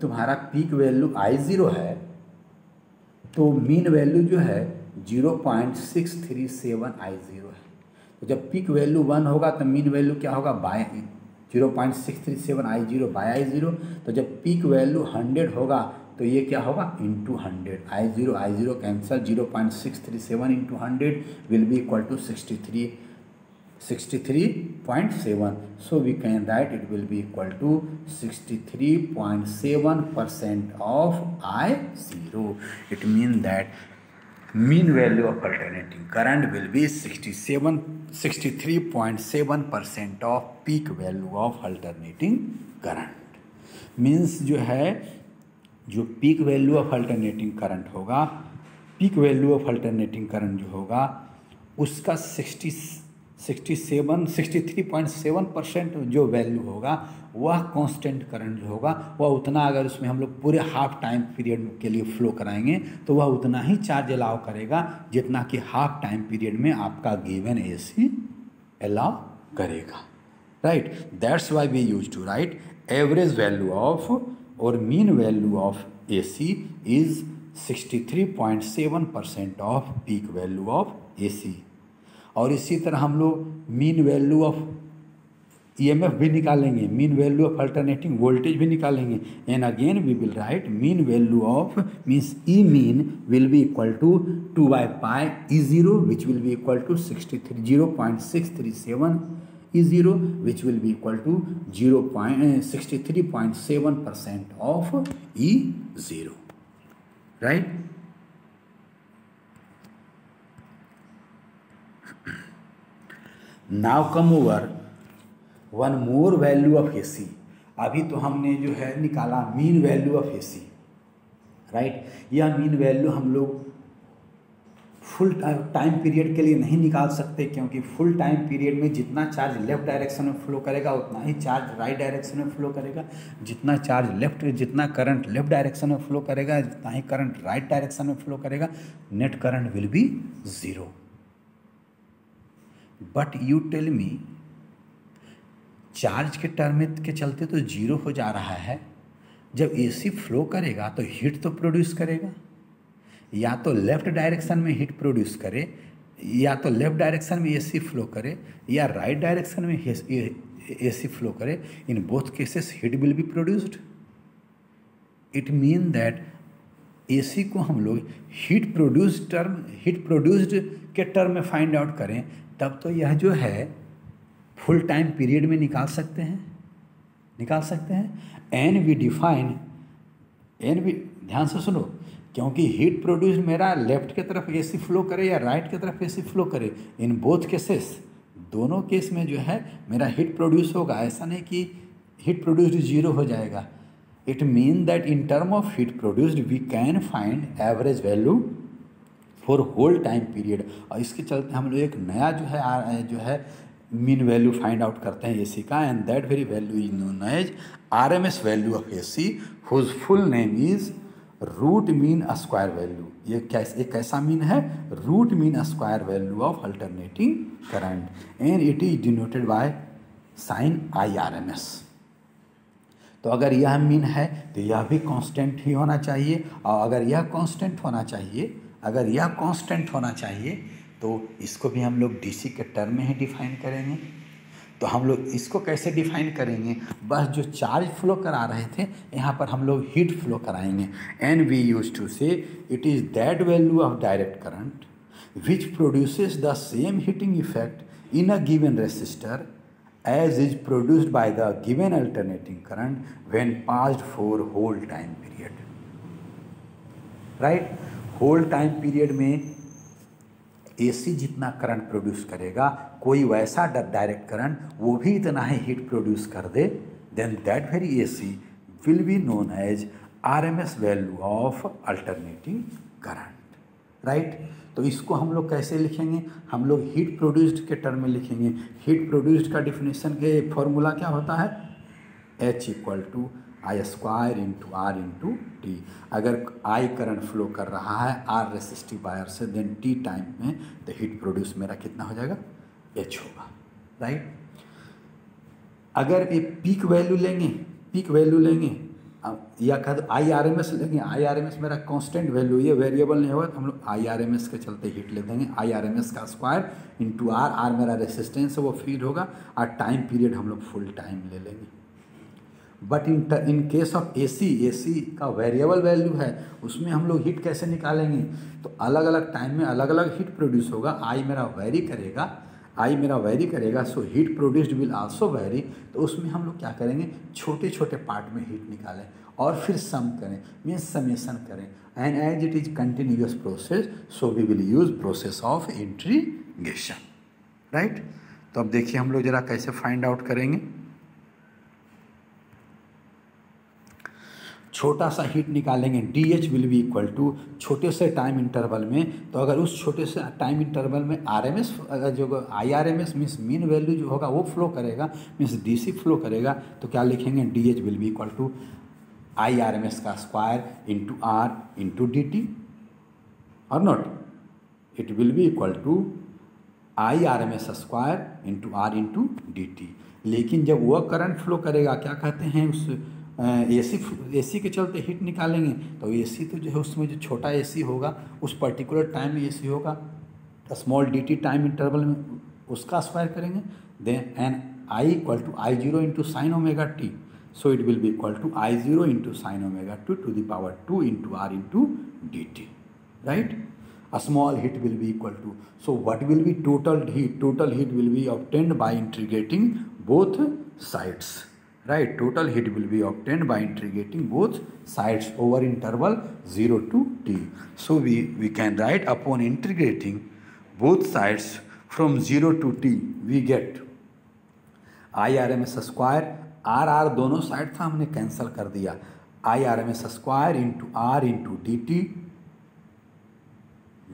तुम्हारा peak value आई zero है तो मीन वैल्यू जो है 0.637I0 है। तो जब पीक वैल्यू 1 होगा तो मीन वैल्यू क्या होगा, बाय 0.637I0 बाय I0। तो जब पीक वैल्यू 100 होगा तो ये क्या होगा, into 100। I0 cancel, 0.637 into 100 will be equal to 63.7। So we can write it will be equal to 63.7% of I0. It means that mean value of alternating current will be 63.7% of peak value of alternating current। Means जो है, जो peak value of alternating current होगा, peak value of alternating current जो होगा उसका 63.7% जो value होगा वह कांस्टेंट करंट जो होगा वह उतना, अगर उसमें हम लोग पूरे हाफ टाइम पीरियड के लिए फ्लो कराएंगे तो वह उतना ही चार्ज अलाउ करेगा जितना कि हाफ टाइम पीरियड में आपका गिवन एसी अलाउ करेगा, right. That's why we use to write average value of और mean value of AC is 63.7% of peak value of AC। और इसी तरह हम लोग मीन वैल्यू ऑफ EMF भी निकालेंगे, mean value of alternating voltage भी निकालेंगे। And again we will write mean value of means E mean will be equal to 2/π E0 which will be equal to 0.637 E0 which will be equal to 63.7% of E0, right? Now come over one more value of AC। अभी तो हमने जो है निकाला mean value of AC, right. यह mean value हम लोग full time period के लिए नहीं निकाल सकते, क्योंकि फुल टाइम पीरियड में जितना चार्ज लेफ्ट डायरेक्शन में फ्लो करेगा उतना ही चार्ज राइट डायरेक्शन में फ्लो करेगा, जितना करंट लेफ्ट डायरेक्शन में फ्लो करेगा जितना ही करंट राइट डायरेक्शन में फ्लो करेगा, net current will be 0। But you tell me, charge के टर्म के चलते तो 0 हो जा रहा है, जब AC फ्लो करेगा तो हीट तो प्रोड्यूस करेगा, या तो लेफ्ट डायरेक्शन में हीट प्रोड्यूस करे, या तो लेफ्ट डायरेक्शन में AC फ्लो करे, या राइट डायरेक्शन में AC फ्लो करे। इन both cases heat will be produced. It mean that AC को हम लोग हीट प्रोड्यूस्ड के टर्म में फाइंड आउट करें तब तो यह जो है फुल टाइम पीरियड में निकाल सकते हैं। एंड वी डिफाइन, ध्यान से सुनो, क्योंकि हीट प्रोड्यूस्ड मेरा लेफ्ट की तरफ AC फ्लो करे या राइट की तरफ AC फ्लो करे, इन बोथ केसेस, दोनों केस में जो है मेरा हीट प्रोड्यूस होगा। ऐसा नहीं कि हीट प्रोड्यूस्ड 0 हो जाएगा। It mean that in term of heat produced we can find average value for whole time period. और इसके चलते हम लोग एक नया जो है मीन वैल्यू फाइंड आउट करते हैं AC का, and that very value is known as RMS value of AC, whose full name is root mean square value. ये कैसा मीन है? Root mean square value of alternating current, and it is denoted by sine IRMS। तो अगर यह mean है तो यह भी कांस्टेंट ही होना चाहिए, और अगर यह कांस्टेंट होना चाहिए तो इसको भी हम लोग DC के टर्म में ही डिफाइन करेंगे। तो हम लोग इसको कैसे डिफाइन करेंगे? बस जो चार्ज फ्लो करा रहे थे यहाँ पर हम लोग हीट फ्लो कराएंगे। And we use to say it is that value of direct current which produces the same heating effect in a given resistor as is produced by the given alternating current when passed for whole time period, right. Whole time period में AC जितना current produce करेगा, कोई वैसा direct current वो भी इतना ही heat produce कर दे, then that very AC will be known as RMS value of alternating current, right. तो इसको हम लोग कैसे लिखेंगे? हम लोग हीट प्रोड्यूस्ड के टर्म में लिखेंगे। हीट प्रोड्यूस्ड का डिफिनेशन के फॉर्मूला क्या होता है? H equal to I square into R into T। अगर I करंट फ्लो कर रहा है R रेसिस्टिव वायर से, देन T टाइम में तो हीट प्रोड्यूस मेरा कितना हो जाएगा? H होगा, राइट। अगर ये पीक वैल्यू लेंगे या कह दो आई आर एम एस लेंगे, आई आर एम एस मेरा कांस्टेंट वैल्यू, ये वेरिएबल नहीं होगा तो हम लोग आई आर एम एस के चलते हीट ले देंगे, आई आर एम एस का स्क्वायर इंटू आर, आर मेरा रेसिस्टेंस है वो फीड होगा, और टाइम पीरियड हम लोग फुल टाइम ले लेंगे। But in case of AC, AC का वेरिएबल वैल्यू है, उसमें हम लोग हीट कैसे निकालेंगे, तो अलग अलग टाइम में अलग अलग हीट प्रोड्यूस होगा, आई मेरा वेरी करेगा, आई मेरा वेरी करेगा, so heat produced will also very. तो उसमें हम लोग क्या करेंगे, छोटे छोटे पार्ट में हीट निकालें और फिर सम करें, मीन्स समेशन करें, and as it is continuous process so we will use process of integration, right. तो अब देखिए हम लोग जरा कैसे फाइंड आउट करेंगे। छोटा सा हीट निकालेंगे, D H will be equal to छोटे से टाइम इंटरवल में, तो अगर उस छोटे से टाइम इंटरवल में आर एम एस जो I R M S means mean value जो होगा वो फ्लो करेगा, मीन्स डी सी फ्लो करेगा, तो क्या लिखेंगे, D H will be equal to I R M S का square into R into D T, और not, it will be equal to I R M S square into R into D T. लेकिन जब वह current flow करेगा, क्या कहते हैं, उस एसी के चलते हीट निकालेंगे, तो एसी तो जो है उसमें जो छोटा एसी होगा उस पर्टिकुलर टाइम में एसी होगा, small D T time interval में उसका स्क्वायर करेंगे, then an I equal to I zero into sine omega T, so it will be equal to I zero into sine omega to the power 2 into R into D T, right. A small heat will be equal to, so what will be total heat? Total heat will be obtained by integrating both sides, right? Total heat will be obtained by integrating both sides over interval 0 to t. So we can write, upon integrating both sides from 0 to t, we get IRMS square, R दोनों side था हमने cancel कर दिया, IRMS square into R into D T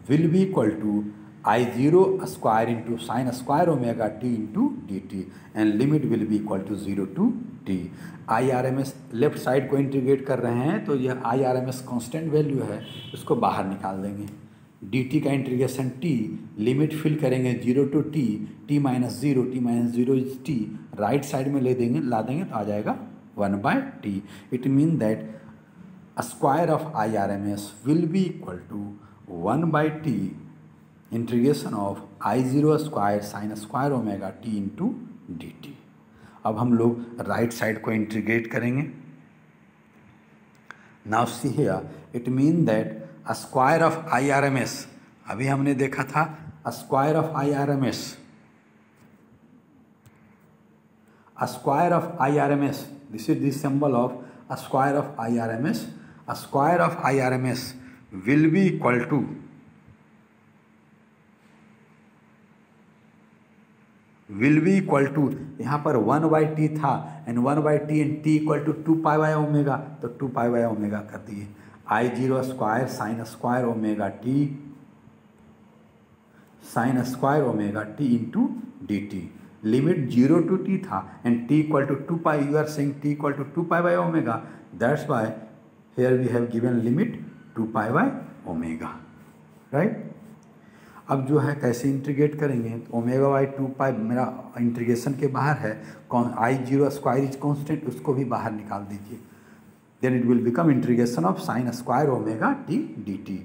will be equal to I0 square into sin square omega t into dt, and limit will be equal to 0 to t. IRMS left side को integrate कर रहे हैं, तो यह IRMS constant value है, उसको बाहर निकाल देंगे, dt का इंटीग्रेशन t, लिमिट फिल करेंगे 0 to t, t minus zero is t, right side में ला देंगे तो आ जाएगा 1/t. It mean that square of IRMS will be equal to 1/t integration of I0 square sine square omega t into D T. अब हम लोग right side को इंटीग्रेट करेंगे। Now see here, it mean that a square of IRMS, अभी हमने देखा था a square of IRMS, a square of IRMS, this is the symbol of a square of IRMS, a square of IRMS will be equal to यहाँ पर 1/t था, and 1/t and t equal to 2π/ओमेगा, तो 2π/ओमेगा कर दिए, I0 square sine square omega t sine square omega t into D T. Limit 0 to t था and t equal to 2π, you are saying t equal to 2π/ओमेगा, that's why here we have given limit 2π/ओमेगा, right. अब जो है कैसे integrate करेंगे, तो ओमेगा/2π मेरा इंटीग्रेशन के बाहर है, कौन I0 स्क्वायर इज कॉन्स्टेंट, उसको भी बाहर निकाल दीजिए, then it will become integration of sine square omega t D T.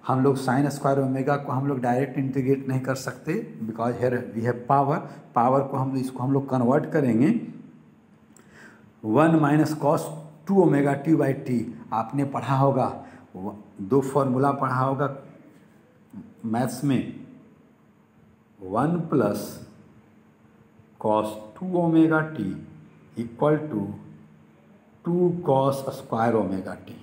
हम लोग साइन स्क्वायर ओमेगा को हम लोग डायरेक्ट इंटीग्रेट नहीं कर सकते, because here we have power को हम इसको हम लोग कन्वर्ट करेंगे 1 माइनस कॉस 2 ओमेगा t/t। आपने पढ़ा होगा, दो फॉर्मूला पढ़ा होगा मैथ्स में, 1 plus cos 2 omega t equal to 2 cos square omega t,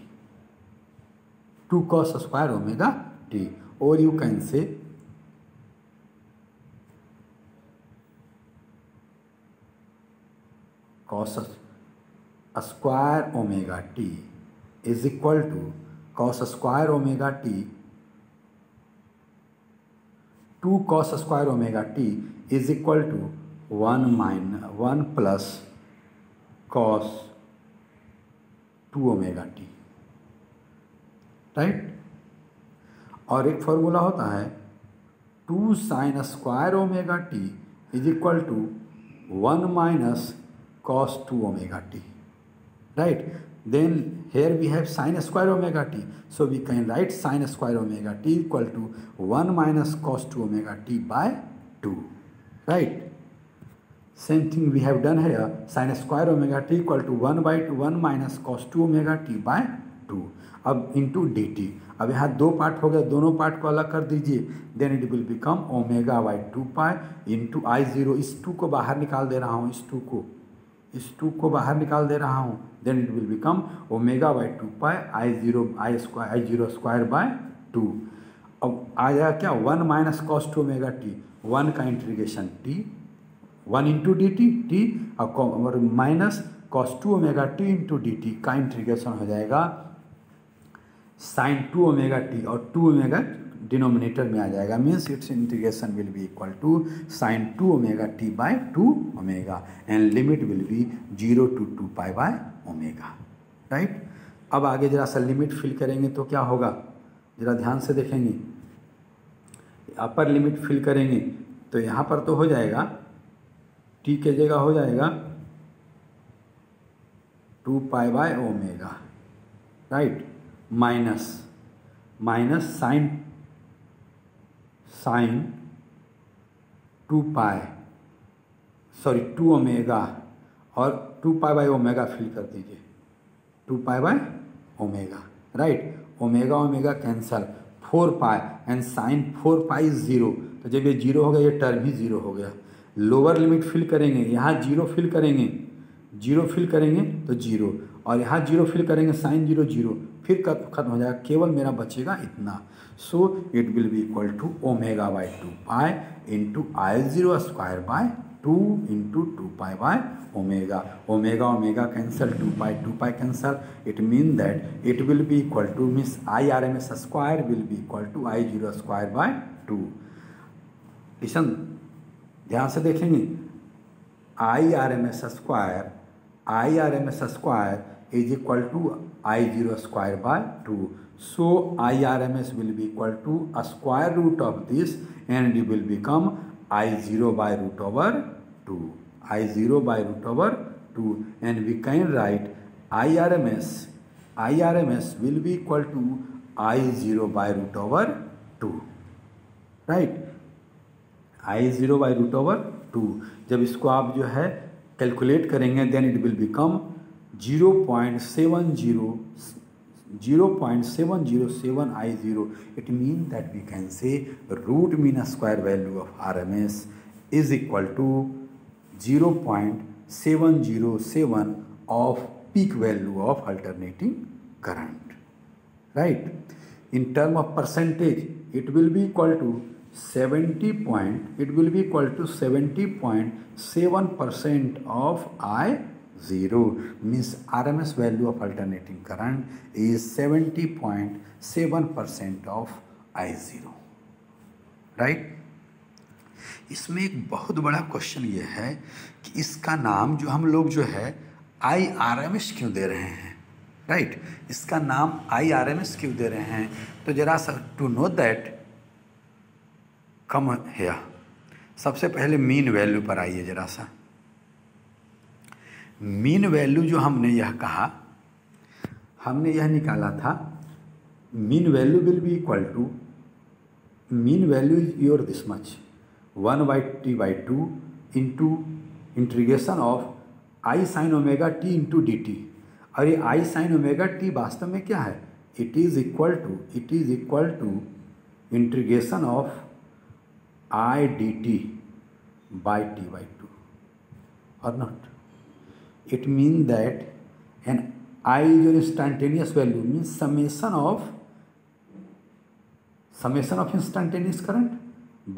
2 cos square omega t, or you can say cos square omega t is equal to cos square omega t, 2 cos square omega t is equal to 1 plus cos 2 omega t, right. और एक formula होता है 2 sine square omega T is equal to 1 minus cos 2 omega T, right. then here we have sin square omega t, so we can write sin square omega t equal to 1 minus cos 2 omega t by 2, right? Same thing we have done here, sin square omega t equal to 1 by 2 1 minus cos 2 omega t by 2, अब into D T. अब यहाँ दो part हो गया, दोनों part को अलग कर दीजिए, then it will become omega by 2 pi into I zero, इस 2 को बाहर निकाल दे रहा हूँ, इस 2 को बाहर निकाल दे रहा हूँ, then it will become omega by 2 pi I zero square by 2। अब आ जाएगा क्या 1 माइनस कॉस 2 ओमेगा टी, 1 का integration T, 1 into D T T, और minus cos 2 omega T into D T का इंटीग्रेशन हो जाएगा साइन 2 ओमेगा टी, और 2 omega denominator में आ जाएगा, means it's integration will be equal to sine 2 omega T by 2 omega and limit will be 0 to 2 pi by omega, right. अब आगे जरा सा लिमिट फिल करेंगे तो क्या होगा, जरा ध्यान से देखेंगे, अपर लिमिट फिल करेंगे तो यहाँ पर तो हो जाएगा टी के जगह हो जाएगा 2 pi by omega, right, minus sine 2 pi, sorry 2 omega, और 2 पाई बाय ओमेगा फिल कर दीजिए, 2 pi by omega, right, omega cancel, 4 pi and sine 4 pi is 0, तो जब ये 0 हो गया ये टर्म भी 0 हो गया। लोअर लिमिट फिल करेंगे, यहाँ 0 फिल करेंगे, 0 फिल करेंगे तो 0, और यहाँ 0 फिल करेंगे साइन 0 0, फिर खत्म हो जाएगा, केवल मेरा बचेगा इतना। So it will be equal to omega by 2 pi into I zero square by 2 into 2 pi by omega, omega cancel, 2 pi cancel, it mean that it will be equal to means I R M S square will be equal to I zero square by 2। Listen ध्यान से देखेंगे, I R M S square is equal to I zero square by 2. So IRMS will be equal to a square root of this and it will become I0 by root over 2. I0 by root over 2, and we can write IRMS will be equal to I0 by root over 2, right? I0 by root over 2, जब इसको आप जो है calculate करेंगे then it will become 0.707 I0. It means that we can say root mean square value of RMS is equal to 0.707 of peak value of alternating current, right? In term of percentage, it will be equal to 70.7% of I0, means RMS value of alternating current is 70.7% of I0, right? इसमें एक बहुत बड़ा question ये है कि इसका नाम जो हम लोग जो है IRMS क्यों दे रहे हैं, राइट? इसका नाम IRMS क्यों दे रहे हैं? तो जरा सा टू नो दैट कम है, सबसे पहले मीन वैल्यू पर आइए जरा सा। मीन वैल्यू जो हमने यह कहा, हमने यह निकाला था, mean value will be equal to, mean value is your this much 1/t/2 into integration of I sine omega T into D T. और ये आई साइन ओमेगा टी वास्तव में क्या है? It is equal to integration of I D T by t/2 और naught. It means that an I is your instantaneous value, means summation of instantaneous current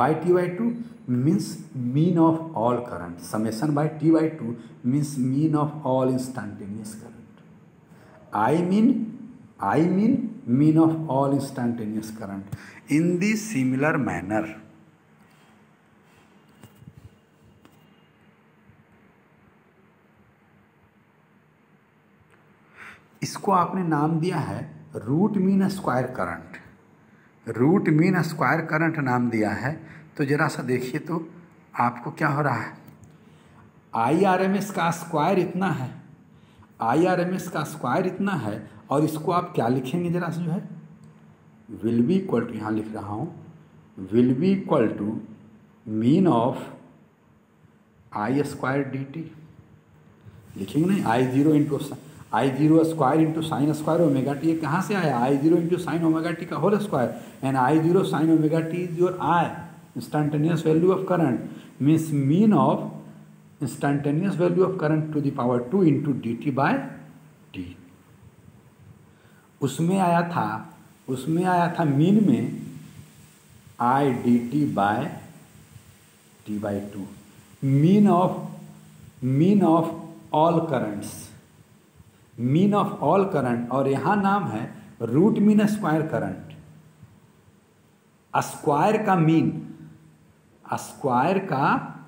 by t/2 means mean of all current. Summation by t/2 means mean of all instantaneous current. I mean mean of all instantaneous current. In the similar manner, इसको आपने नाम दिया है root mean square current, root mean square current नाम दिया है। तो जरा सा देखिए तो आपको क्या हो रहा है, IRMS का स्क्वायर इतना है, IRMS का स्क्वायर इतना है, और इसको आप क्या लिखेंगे जरा से, जो है विल बी इक्वल टू, यहाँ लिख रहा हूँ, will be equal to mean of I square dt लिखेंगे नहीं, I0 square into sine square omega T. कहाँ से आया? I0 into sine omega T का whole square, and I0 sine omega T is your I instantaneous value of current, means mean of instantaneous value of current to the power 2 into dt by T. उसमें आया था mean में I dt by T by 2, mean of all currents, mean of all current, और यहाँ नाम है root mean square current. Square का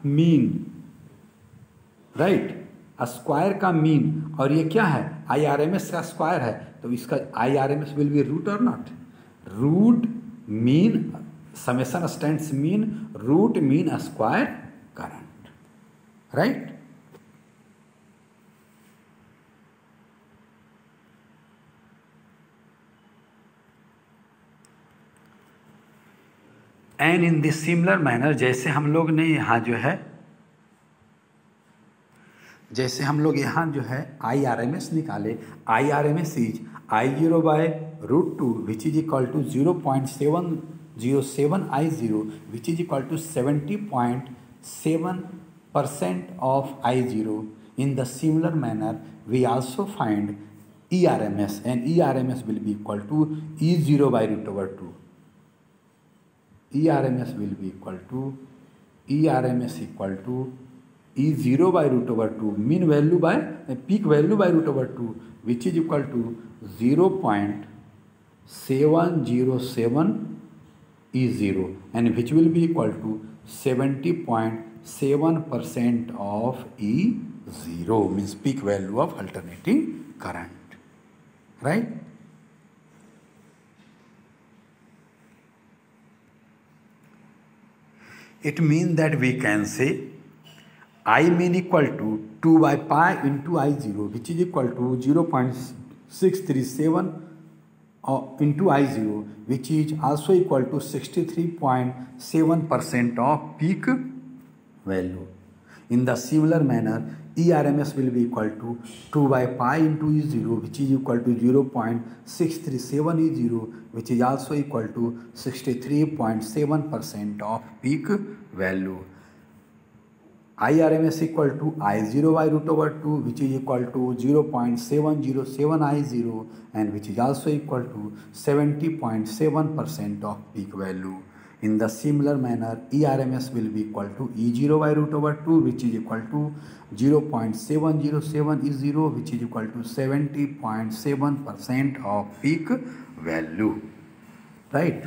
mean, right, square का मीन, और ये क्या है? IRMS का स्क्वायर है, तो इसका IRMS विल बी रूट और naught, root mean summation stands mean root mean square current, right. And in this similar manner, जैसे हम लोग ने यहाँ जो है, जैसे हम लोग यहाँ जो है IRMS निकाले, IRMS is I0 by root 2 which is equal to 0.707 I0 which is equal to 70.7% of I0। In the similar manner we also find ERMS, and ERMS will be equal to E0 by root over 2। ERMS will be equal to E0 by root over 2, mean value by peak value by root over 2, which is equal to 0.707 E0, and which will be equal to 70.7% of E0, means peak value of alternating current, right? It means that we can say I mean equal to 2 by pi into I0, which is equal to 0.637 into I0, which is also equal to 63.7% of peak value. In the similar manner, ERMS will be equal to 2 by pi into E0, which is equal to 0.637 E0, which is also equal to 63.7% of peak value. IRMS equal to I0 by root over 2, which is equal to 0.707 I0, and which is also equal to 70.7% of peak value. In the similar manner, ERMS will be equal to E0 by root over 2, which is equal to 0.707 E0, which is equal to 70.7% of peak value. Right?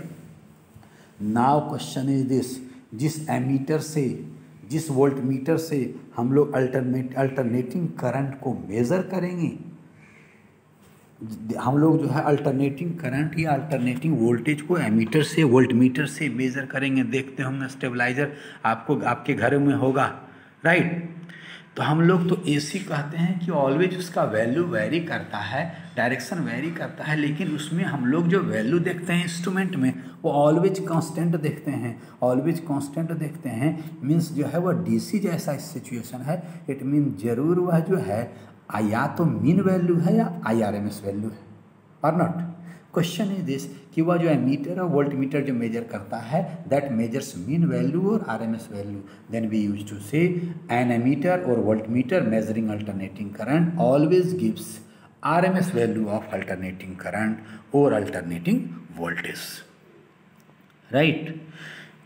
Now question is this, जिस ammeter से, जिस voltmeter से हम लोग alternating current को measure करेंगे, हम लोग जो है अल्टरनेटिंग करंट या अल्टरनेटिंग वोल्टेज को एमीटर से, वोल्टमीटर से मेज़र करेंगे। देखते होंगे स्टेबलाइजर आपको आपके घर में होगा, राइट। तो हम लोग तो AC कहते हैं कि ऑलवेज उसका वैल्यू वेरी करता है, डायरेक्शन वेरी करता है, लेकिन उसमें हम लोग जो वैल्यू देखते हैं इंस्ट्रूमेंट में वो ऑलवेज कांस्टेंट देखते हैं, ऑलवेज कांस्टेंट देखते हैं। मीन्स जो है वह DC जैसा सिचुएशन है, इट मीन जरूर वह जो है या तो मीन वैल्यू है या IRMS वैल्यू है, और नॉट। क्वेश्चन इज दिस कि वह जो एमीटर और वोल्टमीटर जो मेजर करता है दैट मेजर्स मीन वैल्यू और RMS value, then we use to say an ammeter और voltmeter measuring alternating current always gives RMS value of alternating current और alternating voltage, right.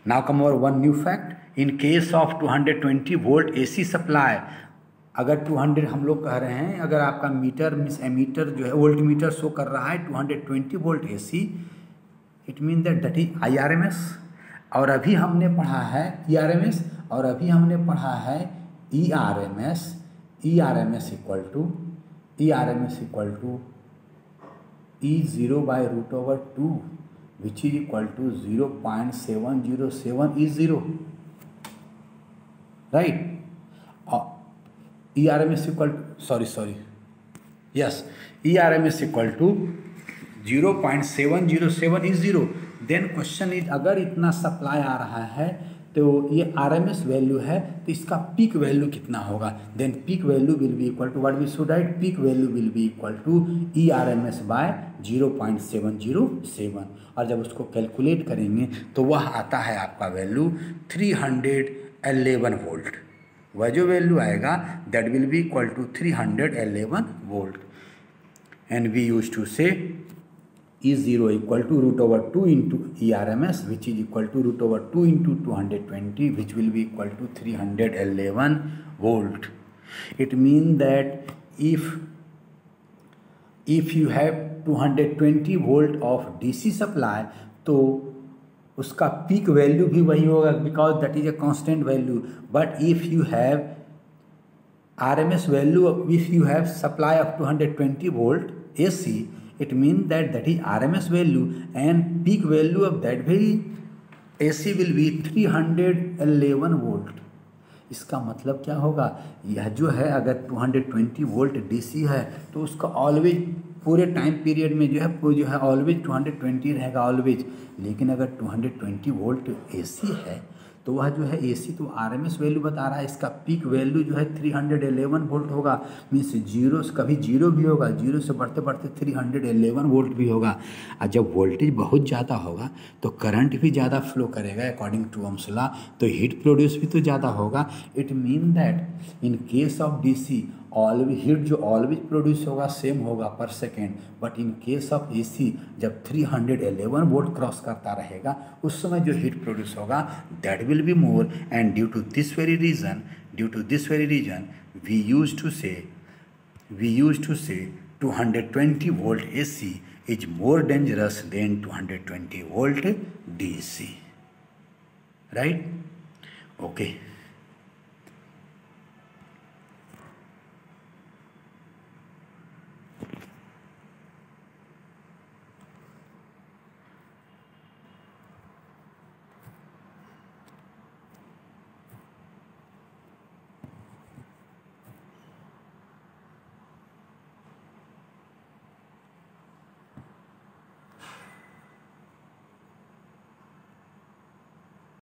Now come over one new fact, in case of 220 volt AC supply, अगर 200 हम लोग कह रहे हैं, अगर आपका मीटर मीन्स एमीटर जो है वोल्टमीटर शो कर रहा है 220 volt AC, it mean that is IRMS। और अभी हमने पढ़ा है ERMS, और अभी हमने पढ़ा है ERMS। ERMS equal to E0 by root over 2, which is equal to 0.707 E0, right. ERMS equal to Yes, ERMS equal to 0.707 is 0. Then question is अगर इतना सप्लाई आ रहा है तो ये RMS वैल्यू है तो इसका पीक वैल्यू कितना होगा. Then peak value will be equal to what we should right, peak value will be equal to ERMS by 0.707. और जब उसको कैलकुलेट करेंगे तो वह आता है आपका वैल्यू 311 वोल्ट. वह जो वैल्यू आएगा that will be equal to 311 volt. And we use to say E0 equal to root over 2 into ERMS, which is equal to root over 2 into 220, which will be equal to 311 volt. It means that if you have 220 volt of DC supply, तो उसका peak value भी वही होगा because that is a constant value. But if you have RMS value, if you have supply of 220 volt AC, it means that is RMS value and peak value of that very AC will be 311 volt. इसका मतलब क्या होगा, यह जो है अगर 220 volt DC है तो उसका ऑलवेज पूरे टाइम पीरियड में जो है ऑलवेज 220 रहेगा ऑलवेज. लेकिन अगर 220 वोल्ट AC है तो वह जो है AC तो RMS वैल्यू बता रहा है, इसका पीक वैल्यू जो है 311 वोल्ट होगा. मीन्स जीरो कभी जीरो भी होगा, जीरो से बढ़ते बढ़ते 311 वोल्ट भी होगा. और जब वोल्टेज बहुत ज़्यादा होगा तो करंट भी ज़्यादा फ्लो करेगा अकॉर्डिंग टू ओम्स लॉ, तो हीट प्रोड्यूस भी तो ज़्यादा होगा. It mean that in case of DC always heat जो ऑलवेज प्रोड्यूस होगा सेम होगा पर second. But in case of AC जब 311 वोल्ट क्रॉस करता रहेगा उस समय जो हीट प्रोड्यूस होगा that will be more. And due to this very reason we use to say 220 volt AC is more dangerous than 220 volt DC. Right? Okay.